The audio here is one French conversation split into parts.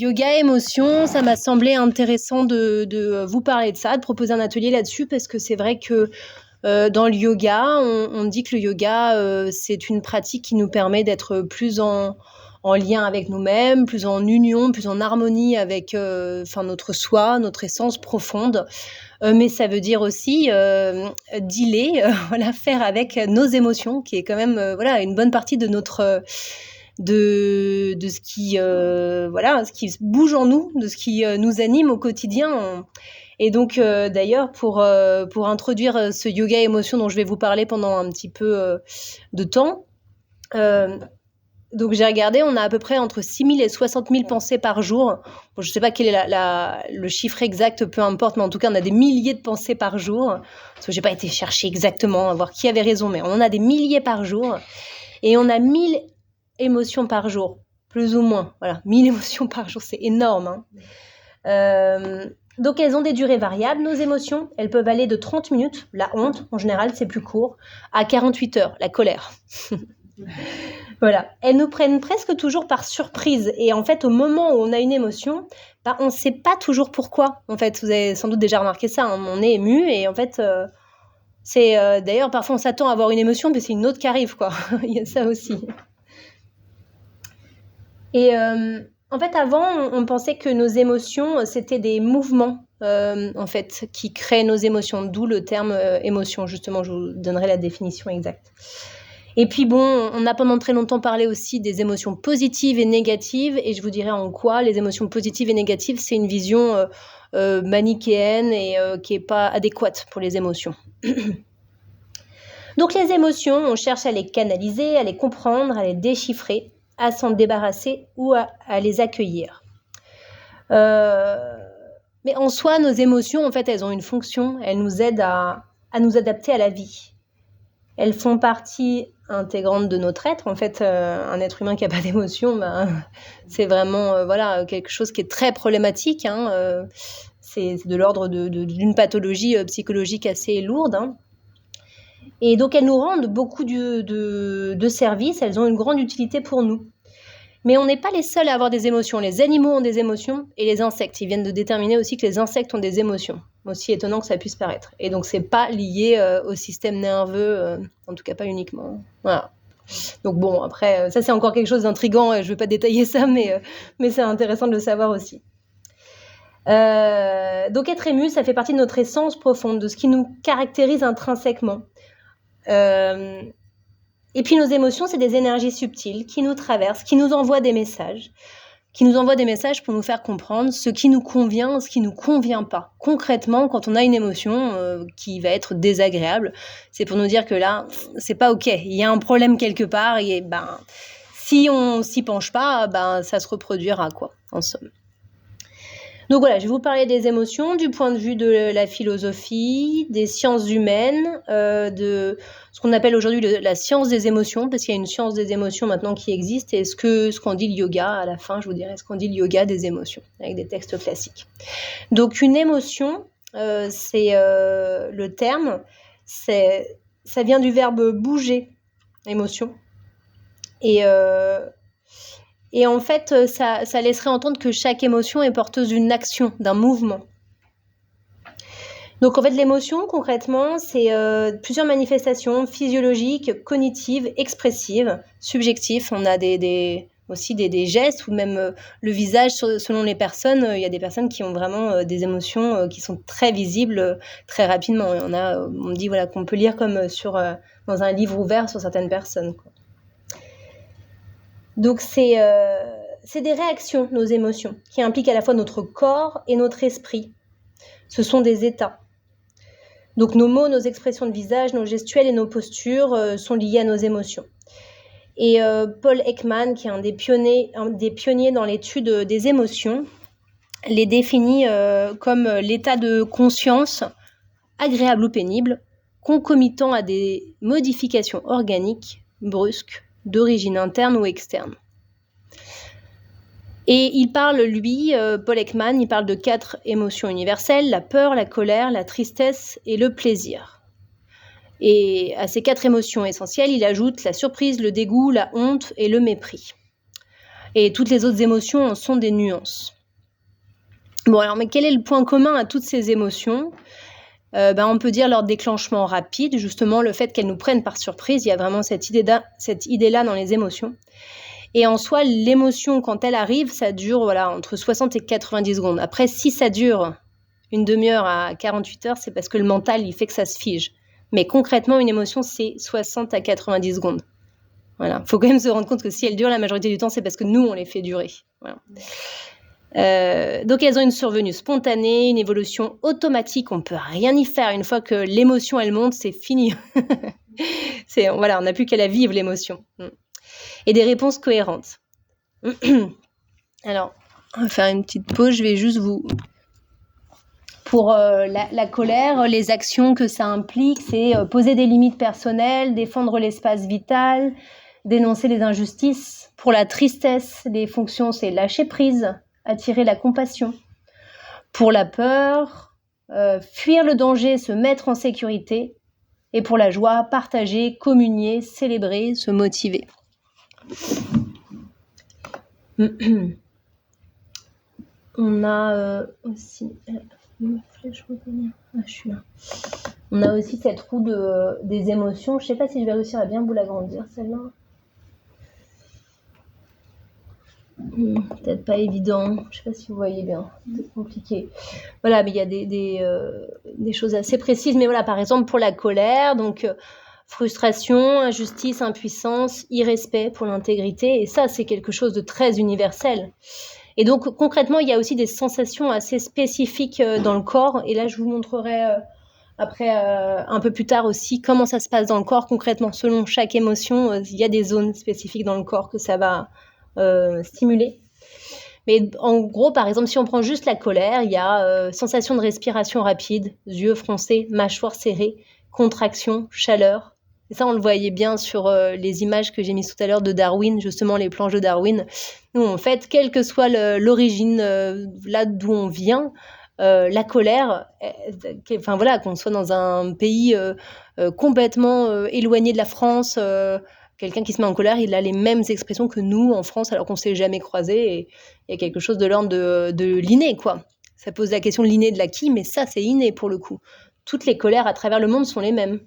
yoga émotion, ça m'a semblé intéressant de vous parler de ça, de proposer un atelier là-dessus, parce que c'est vrai que dans le yoga, on dit que le yoga, c'est une pratique qui nous permet d'être plus en lien avec nous-mêmes, plus en union, plus en harmonie avec notre soi, notre essence profonde. Mais ça veut dire aussi dealer, faire avec nos émotions, qui est quand même une bonne partie de notre de ce qui ce qui bouge en nous, de ce qui nous anime au quotidien. Et donc d'ailleurs pour introduire ce yoga émotion dont je vais vous parler pendant un petit peu de temps, donc j'ai regardé, on a à peu près entre 6 000 et 60 000 pensées par jour. Bon, je ne sais pas quel est le chiffre exact, peu importe, mais en tout cas on a des milliers de pensées par jour. Parce que j'ai pas été chercher exactement à voir qui avait raison, mais on en a des milliers par jour. Et on a 1000 émotions par jour, plus ou moins. Voilà, 1000 émotions par jour, c'est énorme. Donc elles ont des durées variables, nos émotions. Elles peuvent aller de 30 minutes, la honte, en général c'est plus court, à 48 heures, la colère. Voilà, elles nous prennent presque toujours par surprise. Et en fait, au moment où on a une émotion, on ne sait pas toujours pourquoi. En fait, vous avez sans doute déjà remarqué ça, on est ému et en fait... c'est d'ailleurs parfois on s'attend à avoir une émotion mais c'est une autre qui arrive quoi. Il y a ça aussi. Et en fait avant on pensait que nos émotions c'était des mouvements en fait qui créent nos émotions, d'où le terme émotion. Justement, je vous donnerai la définition exacte. Et puis bon, on a pendant très longtemps parlé aussi des émotions positives et négatives, et je vous dirai en quoi les émotions positives et négatives c'est une vision manichéenne et qui est pas adéquate pour les émotions. Donc les émotions, on cherche à les canaliser, à les comprendre, à les déchiffrer, à s'en débarrasser ou à les accueillir. Mais en soi, nos émotions, en fait, elles ont une fonction, elles nous aident à nous adapter à la vie. Elles font partie intégrante de notre être. En fait, un être humain qui n'a pas d'émotion, c'est vraiment quelque chose qui est très problématique. C'est de l'ordre d'une pathologie psychologique assez lourde. Et donc, elles nous rendent beaucoup de services. Elles ont une grande utilité pour nous. Mais on n'est pas les seuls à avoir des émotions. Les animaux ont des émotions et les insectes. Ils viennent de déterminer aussi que les insectes ont des émotions. Aussi étonnant que ça puisse paraître. Et donc, c'est pas lié au système nerveux, en tout cas pas uniquement. Voilà. Donc bon, après, ça c'est encore quelque chose d'intriguant. Je ne vais pas détailler ça, mais c'est intéressant de le savoir aussi. Donc être ému, ça fait partie de notre essence profonde, de ce qui nous caractérise intrinsèquement. Et puis nos émotions, c'est des énergies subtiles qui nous traversent, qui nous envoient des messages pour nous faire comprendre ce qui nous convient, ce qui nous convient pas. Concrètement, quand on a une émotion qui va être désagréable, c'est pour nous dire que là, c'est pas ok. Il y a un problème quelque part et si on s'y penche pas, ça se reproduira quoi, en somme. Donc voilà, je vais vous parler des émotions du point de vue de la philosophie, des sciences humaines, de ce qu'on appelle aujourd'hui la science des émotions, parce qu'il y a une science des émotions maintenant qui existe, et ce qu'on dit le yoga, à la fin je vous dirai ce qu'on dit le yoga des émotions, avec des textes classiques. Donc une émotion, c'est le terme, ça vient du verbe bouger, émotion, et en fait, ça laisserait entendre que chaque émotion est porteuse d'une action, d'un mouvement. Donc en fait, l'émotion, concrètement, c'est plusieurs manifestations physiologiques, cognitives, expressives, subjectives. On a aussi des gestes ou même le visage selon les personnes. Il y a des personnes qui ont vraiment des émotions qui sont très visibles très rapidement. On dit qu'on peut lire comme dans un livre ouvert sur certaines personnes, quoi. Donc c'est des réactions, nos émotions, qui impliquent à la fois notre corps et notre esprit. Ce sont des états. Donc nos mots, nos expressions de visage, nos gestuels et nos postures sont liés à nos émotions. Et Paul Ekman, qui est un des pionniers dans l'étude des émotions, les définit comme l'état de conscience, agréable ou pénible, concomitant à des modifications organiques, brusques, d'origine interne ou externe. Et il parle, Paul Ekman, il parle de 4 émotions universelles, la peur, la colère, la tristesse et le plaisir. Et à ces 4 émotions essentielles, il ajoute la surprise, le dégoût, la honte et le mépris. Et toutes les autres émotions en sont des nuances. Bon, alors, mais quel est le point commun à toutes ces émotions ? On peut dire leur déclenchement rapide, justement le fait qu'elles nous prennent par surprise. Il y a vraiment cette idée-là dans les émotions. Et en soi, l'émotion, quand elle arrive, ça dure entre 60 et 90 secondes. Après, si ça dure une demi-heure à 48 heures, c'est parce que le mental, il fait que ça se fige. Mais concrètement, une émotion, c'est 60 à 90 secondes. Voilà. Faut quand même se rendre compte que si elle dure la majorité du temps, c'est parce que nous, on les fait durer. Voilà. Donc elles ont une survenue spontanée, une évolution automatique, on ne peut rien y faire. Une fois que l'émotion elle monte, c'est fini. On n'a plus qu'à la vivre l'émotion. Et des réponses cohérentes. Alors, on va faire une petite pause, je vais juste vous... Pour la colère, les actions que ça implique, c'est poser des limites personnelles, défendre l'espace vital, dénoncer les injustices. Pour la tristesse, les fonctions, c'est lâcher prise, attirer la compassion. Pour la peur, fuir le danger, se mettre en sécurité. Et pour la joie, partager, communier, célébrer, se motiver. On a aussi... je suis là. On a aussi cette roue des émotions. Je ne sais pas si je vais réussir à bien vous l'agrandir, celle-là. Peut-être pas évident. Je ne sais pas si vous voyez bien. C'est compliqué. Voilà, mais il y a des choses assez précises. Mais voilà, par exemple, pour la colère, donc frustration, injustice, impuissance, irrespect pour l'intégrité. Et ça, c'est quelque chose de très universel. Et donc, concrètement, il y a aussi des sensations assez spécifiques dans le corps. Et là, je vous montrerai après, un peu plus tard aussi, comment ça se passe dans le corps. Concrètement, selon chaque émotion, il y a des zones spécifiques dans le corps que ça va stimuler. Mais en gros, par exemple, si on prend juste la colère, il y a sensation de respiration rapide, yeux froncés, mâchoire serrée, contraction, chaleur. Et ça, on le voyait bien sur les images que j'ai mises tout à l'heure de Darwin, justement les planches de Darwin. Nous, en fait, quelle que soit l'origine, là d'où on vient, la colère, qu'on soit dans un pays complètement éloigné de la France, quelqu'un qui se met en colère, il a les mêmes expressions que nous en France, alors qu'on ne s'est jamais croisés. Et il y a quelque chose de l'ordre de l'inné, quoi. Ça pose la question de l'inné de l'acquis, mais ça, c'est inné pour le coup. Toutes les colères à travers le monde sont les mêmes.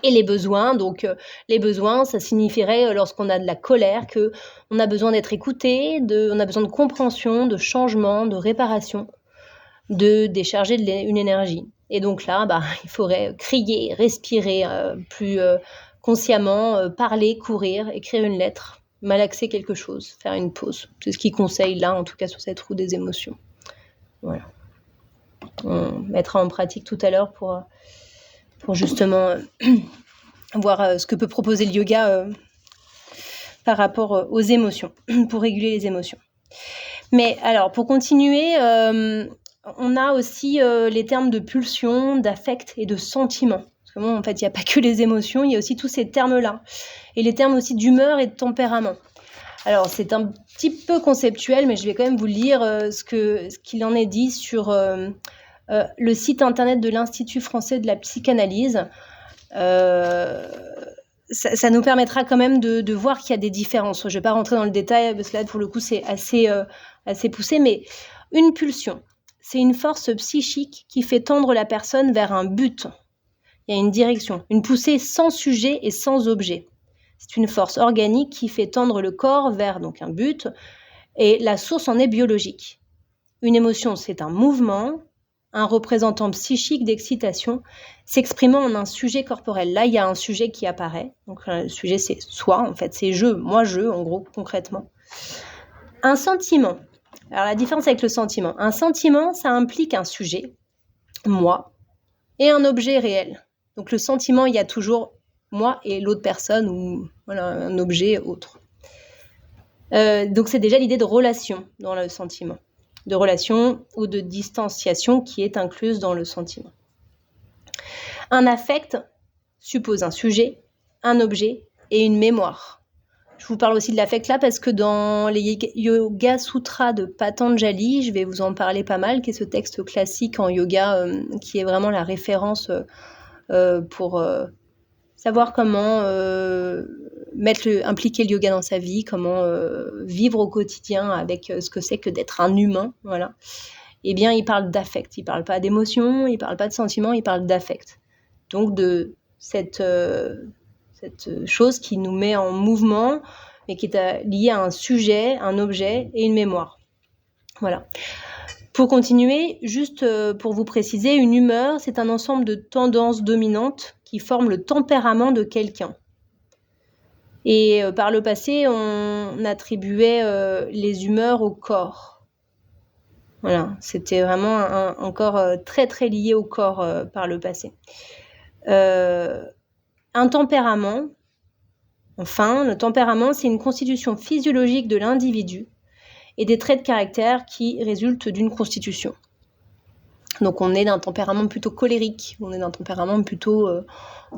Et les besoins, les besoins, ça signifierait lorsqu'on a de la colère qu'on a besoin d'être écouté, on a besoin de compréhension, de changement, de réparation, de décharger une énergie. Et donc là, il faudrait crier, respirer plus consciemment, parler, courir, écrire une lettre, malaxer quelque chose, faire une pause. C'est ce qu'il conseille là, en tout cas sur cette roue des émotions. Voilà. On mettra en pratique tout à l'heure pour justement voir ce que peut proposer le yoga par rapport aux émotions, pour réguler les émotions. Mais alors, pour continuer, on a aussi les termes de pulsion, d'affect et de sentiment. Parce que bon, en fait, il n'y a pas que les émotions, il y a aussi tous ces termes-là. Et les termes aussi d'humeur et de tempérament. Alors, c'est un petit peu conceptuel, mais je vais quand même vous lire ce qu'il en est dit sur le site internet de l'Institut français de la psychanalyse. Ça nous permettra quand même de voir qu'il y a des différences. Je ne vais pas rentrer dans le détail, parce que là, pour le coup, c'est assez poussé, mais une pulsion, c'est une force psychique qui fait tendre la personne vers un but. Il y a une direction, une poussée sans sujet et sans objet. C'est une force organique qui fait tendre le corps vers donc un but, et la source en est biologique. Une émotion, c'est un mouvement, un représentant psychique d'excitation s'exprimant en un sujet corporel. Là, il y a un sujet qui apparaît. Donc, le sujet, c'est soi, en fait, c'est je, moi, je, en gros, concrètement. Un sentiment. Alors, la différence avec le sentiment. Un sentiment, ça implique un sujet, moi, et un objet réel. Donc, le sentiment, il y a toujours moi et l'autre personne, ou voilà, un objet autre. Donc, c'est déjà l'idée de relation dans le sentiment. De relation ou de distanciation qui est incluse dans le sentiment. Un affect suppose un sujet, un objet et une mémoire. Je vous parle aussi de l'affect là parce que dans les Yoga Sutras de Patanjali, je vais vous en parler pas mal, qui est ce texte classique en yoga qui est vraiment la référence pour savoir comment impliquer le yoga dans sa vie, comment vivre au quotidien avec ce que c'est que d'être un humain, voilà. Eh bien, il parle d'affect, il parle pas d'émotion, il parle pas de sentiments, il parle d'affect. Donc de cette chose qui nous met en mouvement, mais qui est liée à un sujet, un objet et une mémoire. Voilà. Pour continuer, juste pour vous préciser, une humeur, c'est un ensemble de tendances dominantes qui forment le tempérament de quelqu'un. Et par le passé, on attribuait les humeurs au corps. Voilà, c'était vraiment encore très très lié au corps par le passé. Un tempérament, enfin, le tempérament, c'est une constitution physiologique de l'individu et des traits de caractère qui résultent d'une constitution. Donc on est d'un tempérament plutôt colérique, on est d'un tempérament plutôt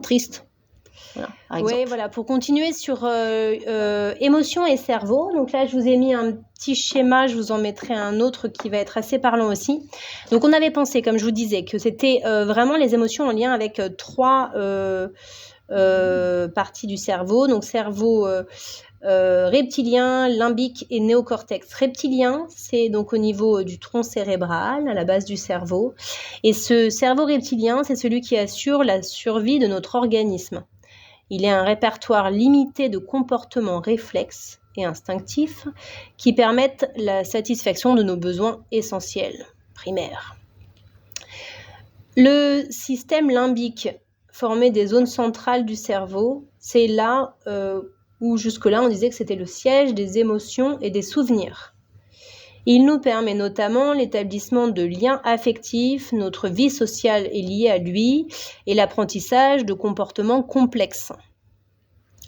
triste. Voilà, par exemple. Oui, voilà, pour continuer sur émotion et cerveau, donc là je vous ai mis un petit schéma, je vous en mettrai un autre qui va être assez parlant aussi. Donc on avait pensé, comme je vous disais, que c'était vraiment les émotions en lien avec trois parties du cerveau, donc cerveau reptilien, limbique et néocortex. Reptilien, c'est donc au niveau du tronc cérébral, à la base du cerveau. Et ce cerveau reptilien, c'est celui qui assure la survie de notre organisme. Il est un répertoire limité de comportements réflexes et instinctifs qui permettent la satisfaction de nos besoins essentiels, primaires. Le système limbique, formé des zones centrales du cerveau, c'est là où jusque-là on disait que c'était le siège des émotions et des souvenirs. Il nous permet notamment l'établissement de liens affectifs, notre vie sociale est liée à lui et l'apprentissage de comportements complexes.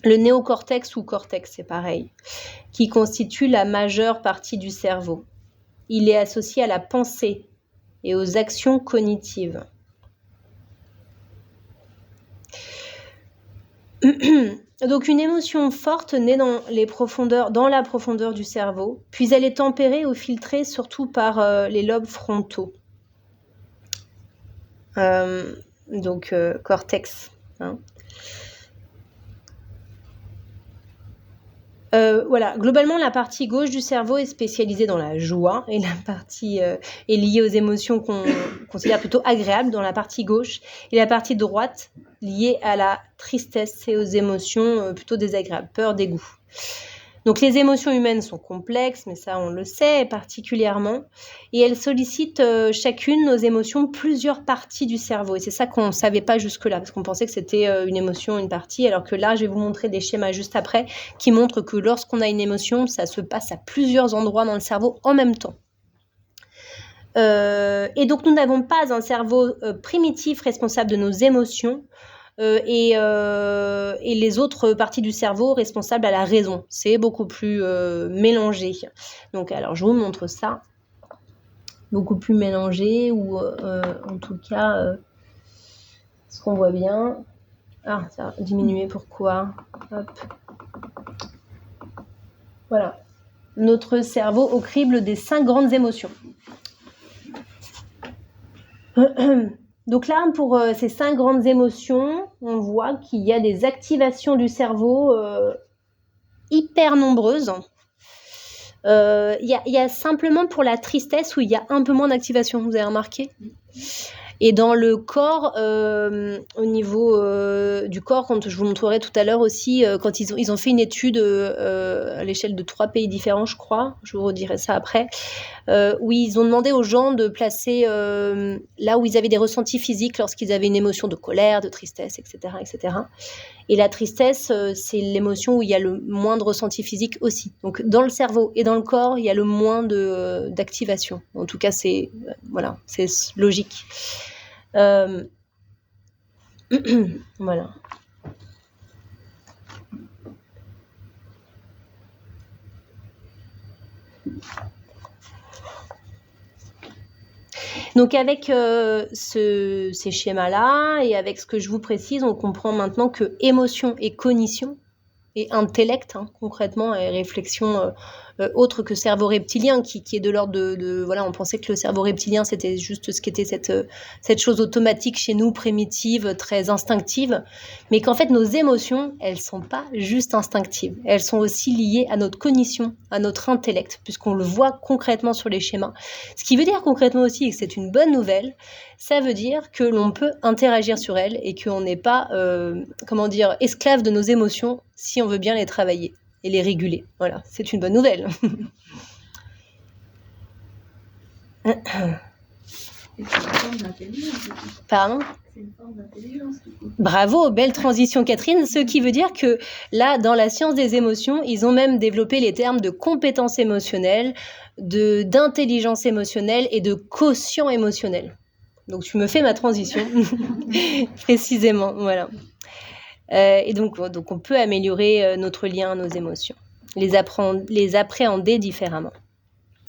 Le néocortex ou cortex, c'est pareil, qui constitue la majeure partie du cerveau. Il est associé à la pensée et aux actions cognitives. Donc une émotion forte naît dans la profondeur du cerveau, puis elle est tempérée ou filtrée surtout par les lobes frontaux. Cortex. Hein. Voilà, globalement, la partie gauche du cerveau est spécialisée dans la joie et la partie est liée aux émotions qu'on considère plutôt agréables dans la partie gauche et la partie droite liée à la tristesse et aux émotions plutôt désagréables, peur, dégoût. Donc les émotions humaines sont complexes, mais ça on le sait particulièrement, et elles sollicitent chacune nos émotions plusieurs parties du cerveau, et c'est ça qu'on ne savait pas jusque-là, parce qu'on pensait que c'était une émotion, une partie, alors que là je vais vous montrer des schémas juste après qui montrent que lorsqu'on a une émotion, ça se passe à plusieurs endroits dans le cerveau en même temps. Et donc nous n'avons pas un cerveau primitif responsable de nos émotions, et les autres parties du cerveau responsables à la raison. C'est beaucoup plus mélangé. Donc, alors, je vous montre ça. Beaucoup plus mélangé, ou en tout cas, ce qu'on voit bien. Ah, ça a diminué, pourquoi ? Hop. Voilà. Notre cerveau au crible des 5 grandes émotions. Donc là, pour ces 5 grandes émotions, on voit qu'il y a des activations du cerveau hyper nombreuses. Il y a simplement pour la tristesse où il y a un peu moins d'activation, vous avez remarqué ? Et dans le corps, au niveau du corps, quand je vous montrerai tout à l'heure aussi, quand ils ont fait une étude à l'échelle de 3 pays différents, je crois, je vous redirai ça après, où ils ont demandé aux gens de placer là où ils avaient des ressentis physiques lorsqu'ils avaient une émotion de colère, de tristesse, etc., etc. Et la tristesse, c'est l'émotion où il y a le moins de ressenti physique aussi. Donc dans le cerveau et dans le corps, il y a le moins d'activation. En tout cas, c'est logique. Voilà. Donc avec ces schémas-là et avec ce que je vous précise, on comprend maintenant que émotion et cognition et intellect, concrètement, et réflexion autre que cerveau reptilien, qui est de l'ordre voilà, on pensait que le cerveau reptilien, c'était juste ce qui était cette chose automatique chez nous, primitive, très instinctive, mais qu'en fait, nos émotions, elles sont pas juste instinctives. Elles sont aussi liées à notre cognition, à notre intellect, puisqu'on le voit concrètement sur les schémas. Ce qui veut dire concrètement aussi, et que c'est une bonne nouvelle, ça veut dire que l'on peut interagir sur elles et qu'on n'est pas, esclave de nos émotions si on veut bien les travailler et les réguler. Voilà, c'est une bonne nouvelle. C'est une forme d'intelligence. Pardon ? C'est une forme d'intelligence, du coup. Bravo, belle transition Catherine, ce qui veut dire que là, dans la science des émotions, ils ont même développé les termes de compétence émotionnelle, d'intelligence émotionnelle et de quotient émotionnel. Donc tu me fais ma transition, précisément, voilà. Et donc on peut améliorer notre lien à nos émotions, les appréhender différemment.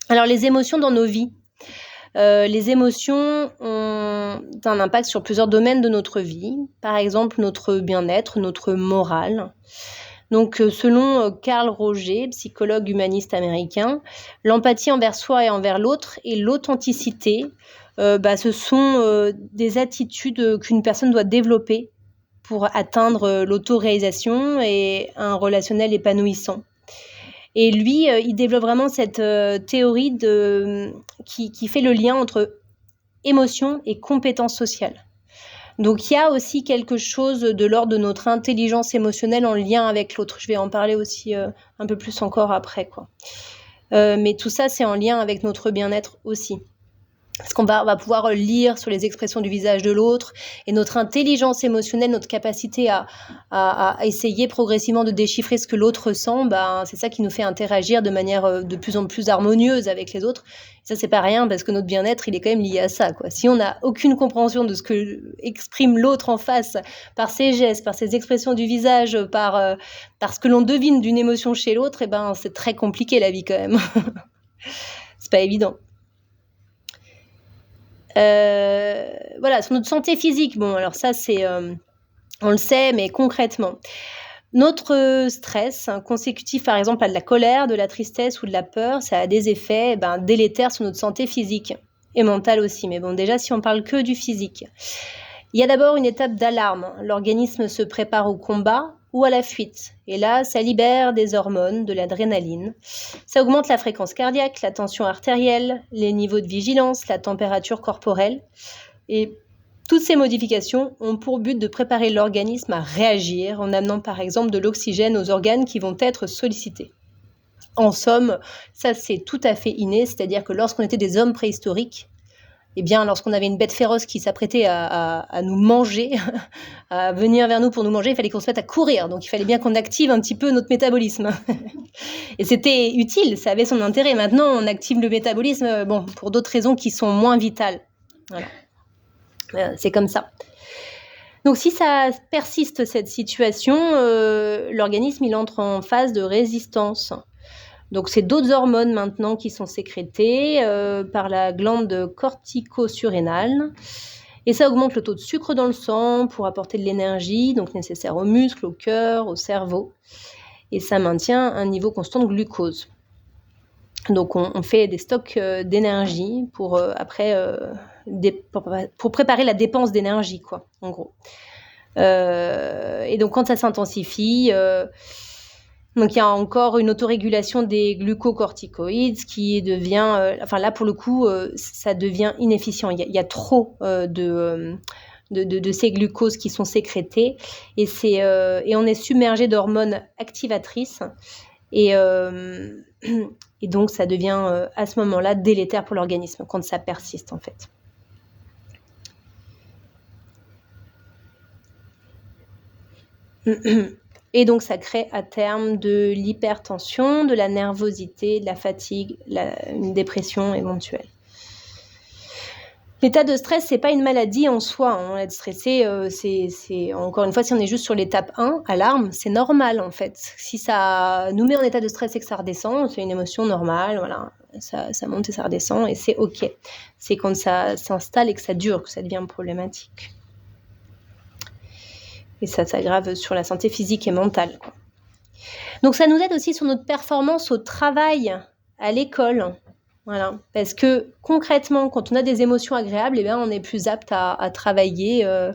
Alors les émotions dans nos vies. Les émotions ont un impact sur plusieurs domaines de notre vie. Par exemple, notre bien-être, notre morale. Donc, selon Carl Rogers, psychologue humaniste américain, l'empathie envers soi et envers l'autre et l'authenticité, ce sont des attitudes qu'une personne doit développer pour atteindre l'autoréalisation et un relationnel épanouissant. Et lui, il développe vraiment cette théorie qui fait le lien entre émotion et compétence sociale. Donc il y a aussi quelque chose de l'ordre de notre intelligence émotionnelle en lien avec l'autre. Je vais en parler aussi un peu plus encore après, quoi. Mais tout ça, c'est en lien avec notre bien-être aussi. Parce qu'on va pouvoir lire sur les expressions du visage de l'autre et notre intelligence émotionnelle, notre capacité à essayer progressivement de déchiffrer ce que l'autre ressent, c'est ça qui nous fait interagir de manière de plus en plus harmonieuse avec les autres. Et ça, c'est pas rien parce que notre bien-être, il est quand même lié à ça, quoi. Si on n'a aucune compréhension de ce que exprime l'autre en face par ses gestes, par ses expressions du visage, par ce que l'on devine d'une émotion chez l'autre, c'est très compliqué la vie quand même. C'est pas évident. Voilà, sur notre santé physique, bon, alors ça, c'est, on le sait, mais concrètement, notre stress consécutif, par exemple, à de la colère, de la tristesse ou de la peur, ça a des effets délétères sur notre santé physique et mentale aussi. Mais bon, déjà, si on parle que du physique, il y a d'abord une étape d'alarme. L'organisme se prépare au combat ou à la fuite. Et là, ça libère des hormones, de l'adrénaline. Ça augmente la fréquence cardiaque, la tension artérielle, les niveaux de vigilance, la température corporelle. Et toutes ces modifications ont pour but de préparer l'organisme à réagir en amenant par exemple de l'oxygène aux organes qui vont être sollicités. En somme, ça c'est tout à fait inné, c'est-à-dire que lorsqu'on était des hommes préhistoriques, lorsqu'on avait une bête féroce qui s'apprêtait à nous manger, à venir vers nous pour nous manger, il fallait qu'on se mette à courir. Donc, il fallait bien qu'on active un petit peu notre métabolisme. Et c'était utile, ça avait son intérêt. Maintenant, on active le métabolisme, pour d'autres raisons qui sont moins vitales. Voilà. C'est comme ça. Donc, si ça persiste, cette situation, l'organisme, il entre en phase de résistance. Donc, c'est d'autres hormones maintenant qui sont sécrétées par la glande cortico-surrénale. Et ça augmente le taux de sucre dans le sang pour apporter de l'énergie, donc nécessaire aux muscles, au cœur, au cerveau. Et ça maintient un niveau constant de glucose. Donc, on fait des stocks d'énergie pour préparer la dépense d'énergie, quoi, en gros. Et donc, quand ça s'intensifie... Donc, il y a encore une autorégulation des glucocorticoïdes qui devient... là, pour le coup, ça devient inefficient. Il y a trop de ces glucoses qui sont sécrétées. Et on est submergé d'hormones activatrices. Et donc, ça devient, à ce moment-là, délétère pour l'organisme, quand ça persiste, en fait. Et donc, ça crée à terme de l'hypertension, de la nervosité, de la fatigue, une dépression éventuelle. L'état de stress, c'est pas une maladie en soi. Être stressé, c'est encore une fois, si on est juste sur l'étape 1, alarme, c'est normal en fait. Si ça nous met en état de stress et que ça redescend, c'est une émotion normale, voilà. Ça monte et ça redescend et c'est ok. C'est quand ça s'installe et que ça dure que ça devient problématique. Et ça s'aggrave sur la santé physique et mentale, quoi. Donc ça nous aide aussi sur notre performance au travail, à l'école. Voilà. Parce que concrètement, quand on a des émotions agréables, eh bien, on est plus apte à travailler, à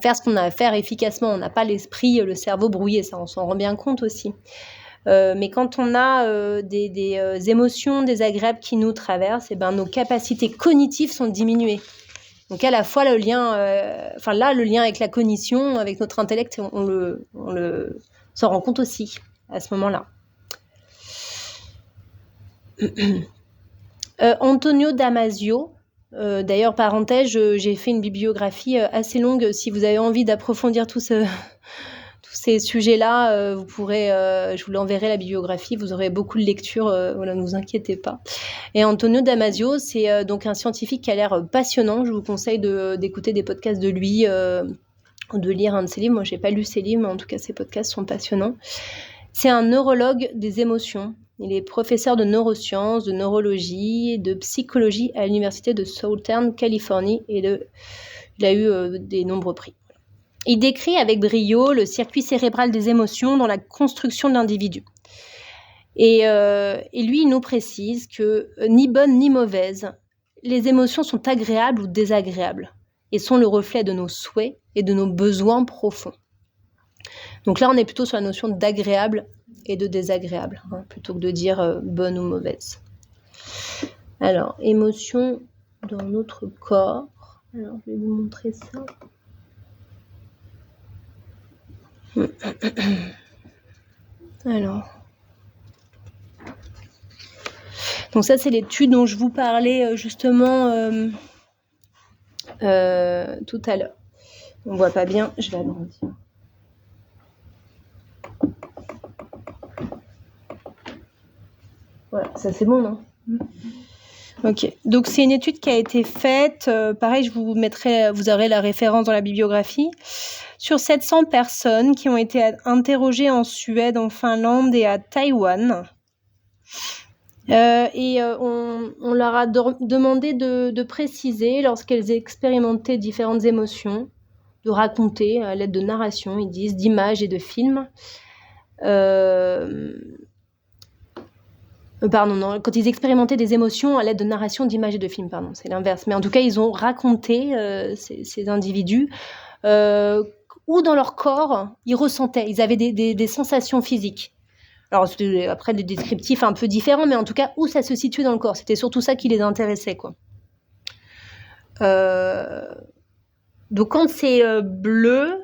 faire ce qu'on a à faire efficacement. On n'a pas l'esprit, le cerveau brouillé, ça on s'en rend bien compte aussi. Mais quand on a des émotions désagréables qui nous traversent, eh ben, nos capacités cognitives sont diminuées. Donc à la fois le lien avec la cognition, avec notre intellect, on s'en rend compte aussi à ce moment-là. Antonio Damasio, d'ailleurs parenthèse, j'ai fait une bibliographie assez longue. Si vous avez envie d'approfondir tous ces sujets-là, vous pourrez, je vous l'enverrai la bibliographie, vous aurez beaucoup de lectures, voilà, ne vous inquiétez pas. Et Antonio Damasio, c'est donc un scientifique qui a l'air passionnant. Je vous conseille d'écouter des podcasts de lui ou de lire un de ses livres. Moi, j'ai pas lu ses livres, mais en tout cas, ses podcasts sont passionnants. C'est un neurologue des émotions. Il est professeur de neurosciences, de neurologie, de psychologie à l'université de Southern Californie et il a eu des nombreux prix. Il décrit avec brio le circuit cérébral des émotions dans la construction de l'individu. Et lui, il nous précise que ni bonnes ni mauvaises, les émotions sont agréables ou désagréables et sont le reflet de nos souhaits et de nos besoins profonds. Donc là, on est plutôt sur la notion d'agréable et de désagréable, plutôt que de dire bonne ou mauvaise. Alors, émotions dans notre corps. Alors, je vais vous montrer ça. Alors. Donc ça, c'est l'étude dont je vous parlais justement tout à l'heure. On voit pas bien, je vais agrandir. Voilà, ça c'est bon, non ? Ok, donc c'est une étude qui a été faite, pareil, vous aurez la référence dans la bibliographie, sur 700 personnes qui ont été interrogées en Suède, en Finlande et à Taïwan. On leur a demandé de préciser, lorsqu'elles expérimentaient différentes émotions, de raconter à l'aide de narration, ils disent, d'images et de films. Quand ils expérimentaient des émotions à l'aide de narration, d'images et de films, c'est l'inverse. Mais en tout cas, ils ont raconté, ces individus, où dans leur corps, ils ressentaient, ils avaient des sensations physiques. Alors, c'était après des descriptifs un peu différents, mais en tout cas, où ça se situait dans le corps. C'était surtout ça qui les intéressait, quoi. Donc, quand c'est bleu,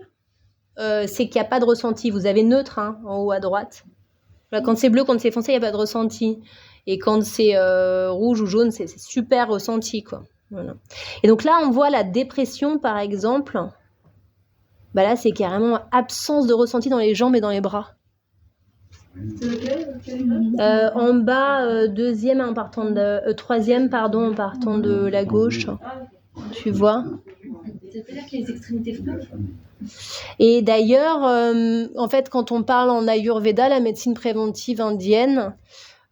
c'est qu'il n'y a pas de ressenti. Vous avez neutre, en haut à droite. Là, quand c'est bleu, quand c'est foncé, il n'y a pas de ressenti. Et quand c'est rouge ou jaune, c'est super ressenti, quoi. Voilà. Et donc là, on voit la dépression, par exemple. Bah là, c'est carrément absence de ressenti dans les jambes et dans les bras. C'est lequel En bas, deuxième en partant troisième, en partant de la gauche. Tu vois ? Ça veut dire qu'il y a les extrémités floues. Et d'ailleurs, en fait, quand on parle en Ayurveda, la médecine préventive indienne,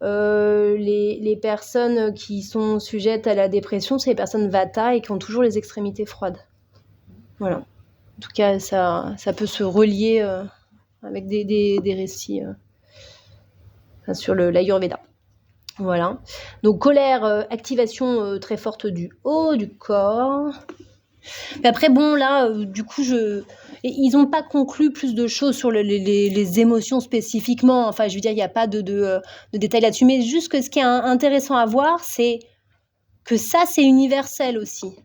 les personnes qui sont sujettes à la dépression, c'est les personnes Vata et qui ont toujours les extrémités froides. Voilà. En tout cas, ça peut se relier avec des récits sur l'Ayurveda. Voilà. Donc, colère, activation très forte du haut du corps. Mais après, bon, là, du coup, ils n'ont pas conclu plus de choses sur les émotions spécifiquement. Enfin, je veux dire, il n'y a pas de détails là-dessus. Mais juste que ce qui est intéressant à voir, c'est que ça, c'est universel aussi.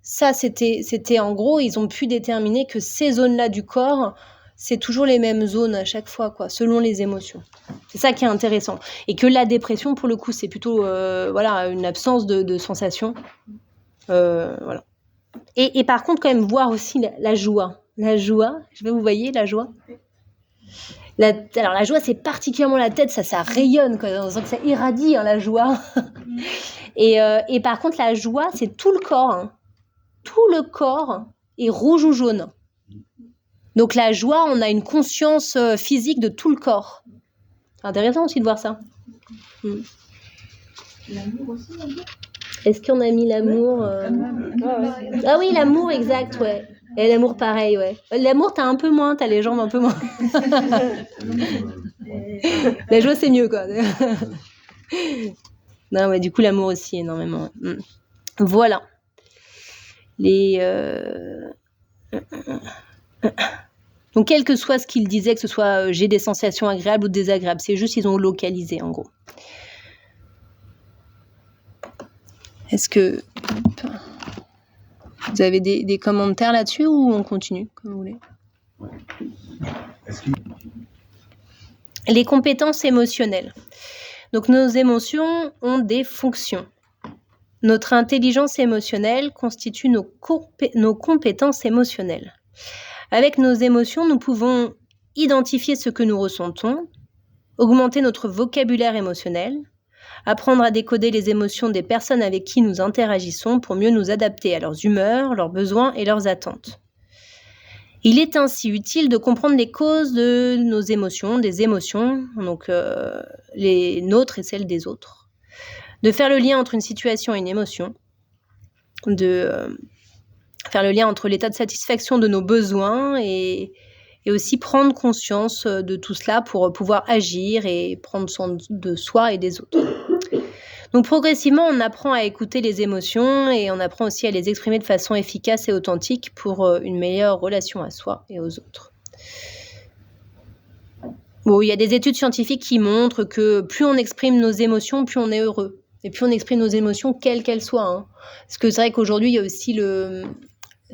Ça, c'était en gros, ils ont pu déterminer que ces zones-là du corps, c'est toujours les mêmes zones à chaque fois, quoi, selon les émotions. C'est ça qui est intéressant. Et que la dépression, pour le coup, c'est plutôt une absence de sensation. Voilà. Et par contre, quand même, voir aussi la joie. La joie, je sais pas, vous voyez la joie ? Alors, la joie, c'est particulièrement la tête, ça rayonne, quoi. On sent que ça irradie, la joie. Et par contre, la joie, c'est tout le corps. Tout le corps est rouge ou jaune. Donc, la joie, on a une conscience physique de tout le corps. C'est intéressant aussi de voir ça. L'amour aussi, un peu. Est-ce qu'on a mis l'amour Ah oui, l'amour, exact, ouais. Et l'amour, pareil, ouais. L'amour, t'as un peu moins, t'as les jambes un peu moins. La joie, c'est mieux, quoi. Non, ouais, du coup, l'amour aussi, énormément. Voilà. Donc, quel que soit ce qu'ils disaient, que ce soit j'ai des sensations agréables ou désagréables, c'est juste ils ont localisé, en gros. Est-ce que vous avez des commentaires là-dessus ou on continue, comme vous voulez? Ouais. Les compétences émotionnelles. Donc, nos émotions ont des fonctions. Notre intelligence émotionnelle constitue nos compétences émotionnelles. Avec nos émotions, nous pouvons identifier ce que nous ressentons, augmenter notre vocabulaire émotionnel, apprendre à décoder les émotions des personnes avec qui nous interagissons pour mieux nous adapter à leurs humeurs, leurs besoins et leurs attentes. Il est ainsi utile de comprendre les causes de nos émotions, des émotions, donc les nôtres et celles des autres. De faire le lien entre une situation et une émotion, de faire le lien entre l'état de satisfaction de nos besoins et aussi prendre conscience de tout cela pour pouvoir agir et prendre soin de soi et des autres. Donc progressivement, on apprend à écouter les émotions et on apprend aussi à les exprimer de façon efficace et authentique pour une meilleure relation à soi et aux autres. Bon, il y a des études scientifiques qui montrent que plus on exprime nos émotions, plus on est heureux. Et puis on exprime nos émotions, quelles qu'elles soient. Parce que c'est vrai qu'aujourd'hui, il y a aussi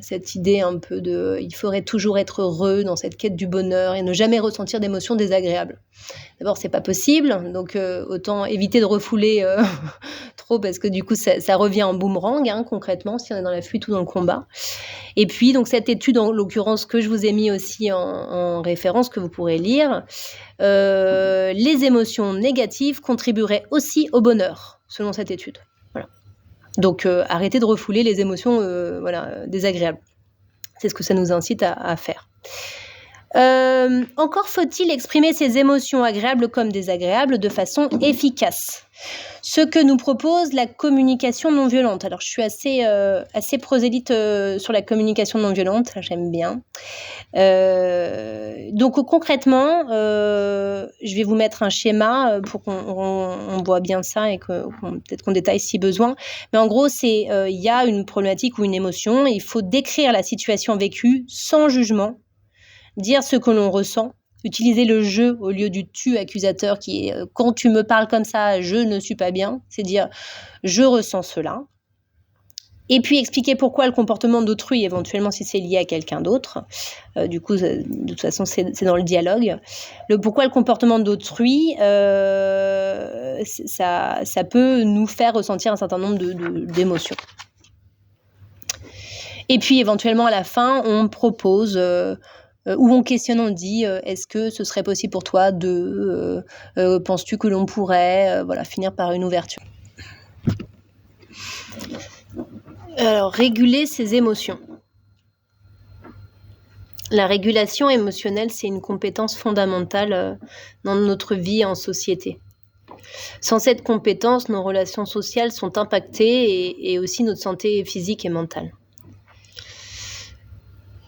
cette idée un peu de il faudrait toujours être heureux dans cette quête du bonheur et ne jamais ressentir d'émotions désagréables. D'abord, c'est pas possible, donc autant éviter de refouler trop parce que du coup, ça revient en boomerang, concrètement, si on est dans la fuite ou dans le combat. Et puis, donc cette étude, en l'occurrence, que je vous ai mis aussi en référence, que vous pourrez lire, les émotions négatives contribueraient aussi au bonheur, selon cette étude. Voilà. Donc, arrêtez de refouler les émotions désagréables. C'est ce que ça nous incite à faire. Encore faut-il exprimer ces émotions agréables comme désagréables de façon efficace. Ce que nous propose la communication non violente. Alors, je suis assez prosélyte sur la communication non violente, j'aime bien. Donc, concrètement, je vais vous mettre un schéma pour qu'on voit bien ça et peut-être qu'on détaille si besoin. Mais en gros, il y a une problématique ou une émotion. Il faut décrire la situation vécue sans jugement, dire ce que l'on ressent, utiliser le « je » au lieu du « tu » accusateur qui est « quand tu me parles comme ça, je ne suis pas bien », c'est dire « je ressens cela ». Et puis expliquer pourquoi le comportement d'autrui, éventuellement si c'est lié à quelqu'un d'autre. Du coup, de toute façon, c'est dans le dialogue. Pourquoi le comportement d'autrui, ça peut nous faire ressentir un certain nombre d'émotions. Et puis éventuellement à la fin, on propose... où on questionne, on dit est-ce que ce serait possible pour toi penses-tu que l'on pourrait finir par une ouverture. Alors, réguler ses émotions. La régulation émotionnelle, c'est une compétence fondamentale dans notre vie en société. Sans cette compétence, nos relations sociales sont impactées et aussi notre santé physique et mentale.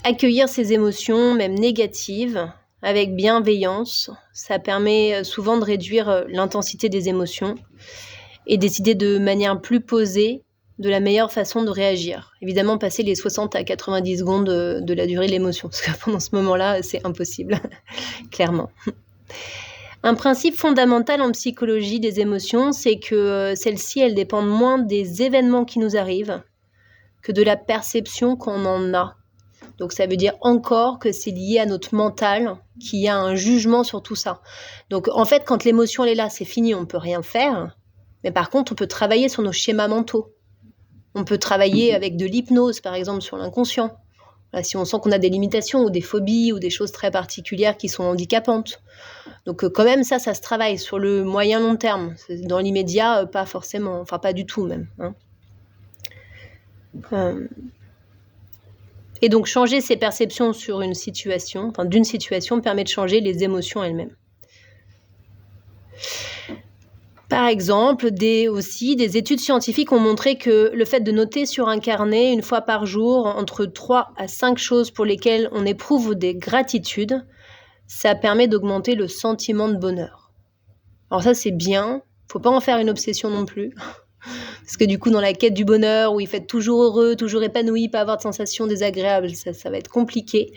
Accueillir ses émotions, même négatives, avec bienveillance, ça permet souvent de réduire l'intensité des émotions et décider de manière plus posée de la meilleure façon de réagir. Évidemment, passer les 60 à 90 secondes de la durée de l'émotion, parce que pendant ce moment-là, c'est impossible, clairement. Un principe fondamental en psychologie des émotions, c'est que celles-ci, elles dépendent moins des événements qui nous arrivent que de la perception qu'on en a. Donc ça veut dire encore que c'est lié à notre mental, qu'il y a un jugement sur tout ça. Donc en fait, quand l'émotion elle est là, c'est fini, on ne peut rien faire. Mais par contre, on peut travailler sur nos schémas mentaux. On peut travailler avec de l'hypnose, par exemple, sur l'inconscient. Là, si on sent qu'on a des limitations ou des phobies ou des choses très particulières qui sont handicapantes. Donc quand même, ça se travaille sur le moyen long terme. Dans l'immédiat, pas forcément, enfin pas du tout même. Et donc changer ses perceptions sur une situation, d'une situation, permet de changer les émotions elles-mêmes. Par exemple, des études scientifiques ont montré que le fait de noter sur un carnet une fois par jour entre 3 à 5 choses pour lesquelles on éprouve des gratitudes, ça permet d'augmenter le sentiment de bonheur. Alors ça, c'est bien. Faut pas en faire une obsession non plus. Parce que du coup, dans la quête du bonheur, où il faut être toujours heureux, toujours épanoui, pas avoir de sensations désagréables, ça va être compliqué.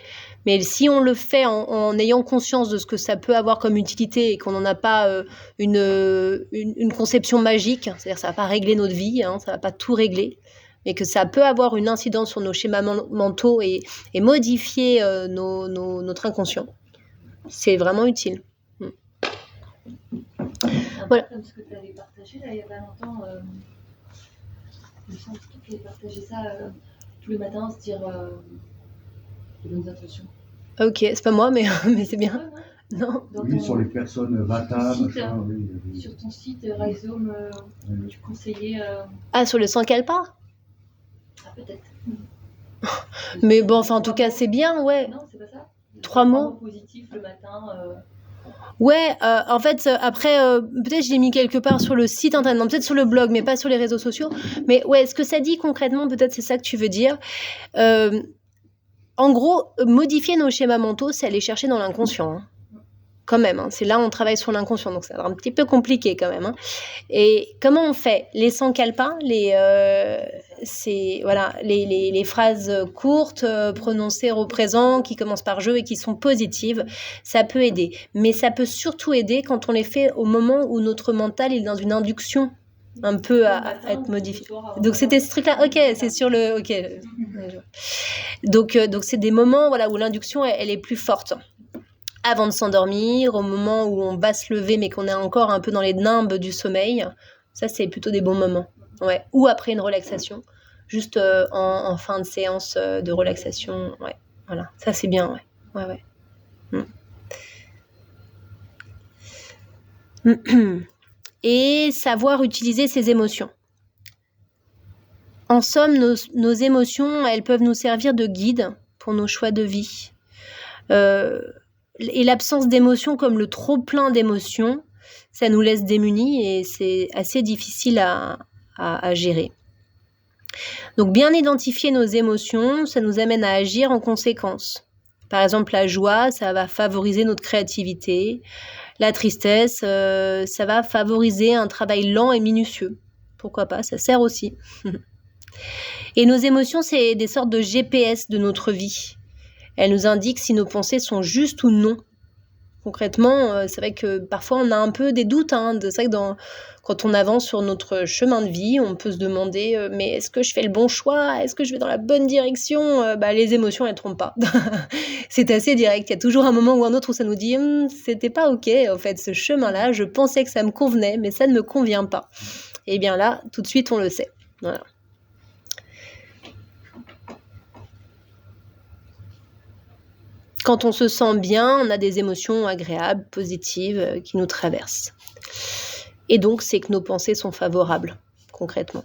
Mais si on le fait en ayant conscience de ce que ça peut avoir comme utilité et qu'on n'en a pas une conception magique, c'est-à-dire que ça va pas régler notre vie, ça va pas tout régler, mais que ça peut avoir une incidence sur nos schémas mentaux et modifier notre inconscient, c'est vraiment utile. Voilà. Comme ce que tu avais partagé là, il n'y a pas longtemps, il me semble que tu avais partagé ça tous les matins, se dire de bonnes intentions. Ok, c'est pas moi, mais c'est bien. Ouais, non. Oui, sur les personnes Vata, machin, oui. Sur ton site Rhizome, tu conseillais. Ah, sur le Sankalpa ? Ah, peut-être. Mais bon, enfin, en tout cas, c'est bien, ouais. Non, c'est pas ça. 3 mots positifs le matin. Ouais, en fait, après, peut-être je l'ai mis quelque part sur le site internet, non, peut-être sur le blog, mais pas sur les réseaux sociaux. Mais ouais, ce que ça dit concrètement, peut-être c'est ça que tu veux dire. En gros, modifier nos schémas mentaux, c'est aller chercher dans l'inconscient. Quand même, c'est là où on travaille sur l'inconscient, donc c'est un petit peu compliqué quand même. Et comment on fait ? Les sankalpas, les phrases courtes, prononcées au présent, qui commencent par je et qui sont positives, ça peut aider. Mais ça peut surtout aider quand on les fait au moment où notre mental est dans une induction un peu à être modifié. Donc c'était ce truc-là, ok, c'est sur le... Ok. Donc c'est des moments où l'induction, elle est plus forte. Avant de s'endormir, au moment où on va se lever mais qu'on est encore un peu dans les nimbes du sommeil, ça c'est plutôt des bons moments. Ouais. Ou après une relaxation, juste en fin de séance de relaxation. Ouais. Voilà, ça c'est bien. Ouais. Et savoir utiliser ses émotions. En somme, nos émotions, elles peuvent nous servir de guide pour nos choix de vie. Et l'absence d'émotions comme le trop-plein d'émotions, ça nous laisse démunis et c'est assez difficile à gérer. Donc bien identifier nos émotions, ça nous amène à agir en conséquence. Par exemple, la joie, ça va favoriser notre créativité. La tristesse, ça va favoriser un travail lent et minutieux. Pourquoi pas, ça sert aussi. Et nos émotions, c'est des sortes de GPS de notre vie. Elles nous indiquent si nos pensées sont justes ou non. Concrètement, c'est vrai que parfois on a un peu des doutes. C'est vrai que quand on avance sur notre chemin de vie, on peut se demander mais est-ce que je fais le bon choix ? Est-ce que je vais dans la bonne direction ? Les émotions, elles ne trompent pas. C'est assez direct. Il y a toujours un moment ou un autre où ça nous dit c'était pas ok, en fait, ce chemin-là, je pensais que ça me convenait, mais ça ne me convient pas. Et bien là, tout de suite, on le sait. Voilà. Quand on se sent bien, on a des émotions agréables, positives, qui nous traversent. Et donc, c'est que nos pensées sont favorables, concrètement.